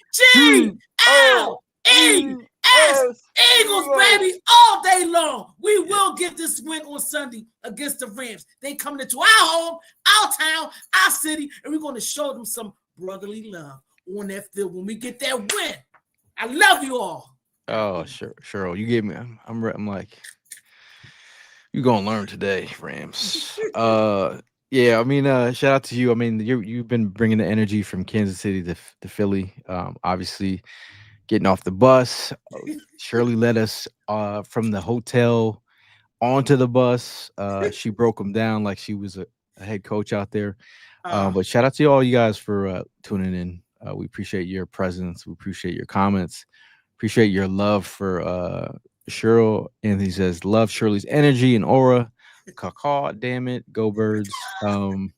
Eagles, baby, all day long. We will get this win on Sunday against the Rams. They coming into our home, our town, our city, and we're going to show them some brotherly love on that field when we get that win. I love you all. Oh, sure, Cheryl, you gave me. I'm like, you're gonna learn today, Rams. Yeah, I mean, shout out to you. I mean, you've been bringing the energy from Kansas City to Philly. Obviously, getting off the bus. Shirley led us from the hotel onto the bus. She broke them down like she was a head coach out there. But shout out to all you guys for tuning in. We appreciate your presence. We appreciate your comments. Appreciate your love for Cheryl. Anthony says, love Shirley's energy and aura. Caw, damn it. Go Birds. No,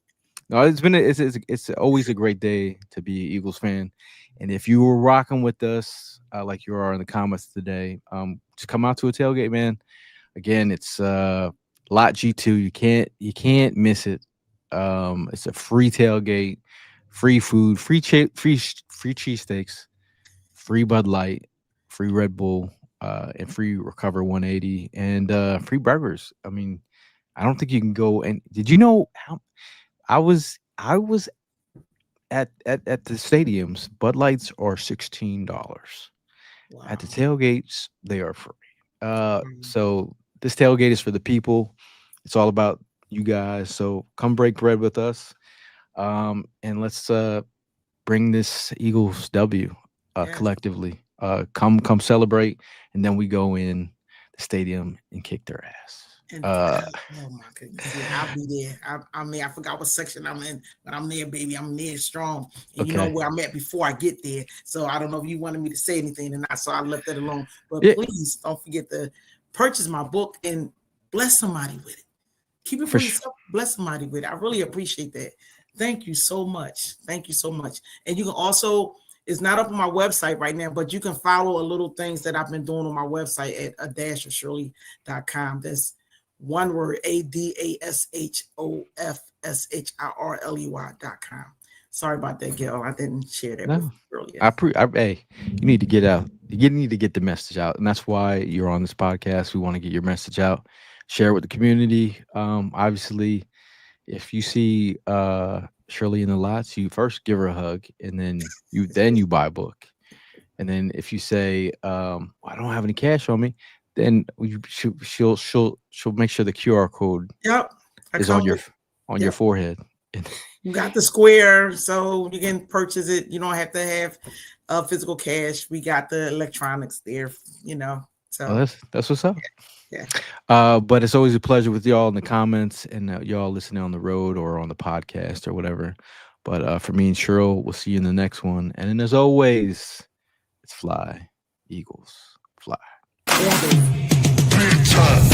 it's always a great day to be an Eagles fan. And if you were rocking with us, like you are in the comments today, just come out to a tailgate, man. Again, it's Lot G2. You can't miss it. It's a free tailgate, free food, free cheesesteaks, free Bud Light, free Red Bull, and free Recover 180, and free burgers. I mean, I don't think you can go. And did you know how I was at the stadiums? Bud Lights are $16. Wow. At the tailgates, they are free. So this tailgate is for the people. It's all about you guys. So come break bread with us, and let's bring this Eagles W collectively. Come celebrate, and then we go in the stadium and kick their ass. Oh my goodness, yeah, I'll be there. I'm there. I forgot what section I'm in, but I'm there, baby. I'm there strong. And you know where I'm at before I get there. So I don't know if you wanted me to say anything or not, so I left that alone. But please don't forget to purchase my book and bless somebody with it. Keep it for yourself. Bless somebody with it. I really appreciate that. Thank you so much. Thank you so much. And you can also, it's not up on my website right now, but you can follow a little things that I've been doing on my website at a-shirley.com. That's one word, ADASHOFSHIRLEY.com. Sorry about that, Gail. I didn't share that with you earlier. Hey, you need to get out. You need to get the message out, and that's why you're on this podcast. We want to get your message out, share it with the community. Obviously, if you see Shirley in the lots, you first give her a hug, and then you buy a book. And then if you say, I don't have any cash on me, then she'll make sure the QR code is on your forehead. You got the square, so you can purchase it. You don't have to have physical cash. We got the electronics there, So that's what's up. Yeah. But it's always a pleasure with y'all in the comments and y'all listening on the road or on the podcast or whatever. But for me and Cheryl, we'll see you in the next one. And then as always, it's fly, Eagles, fly. Big time.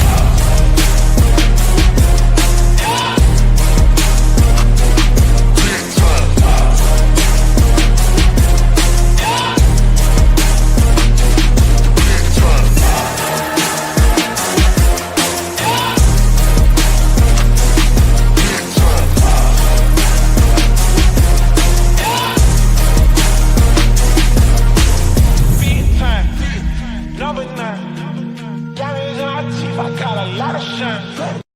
Number 9, diamonds on my teeth. I got a lot of shine.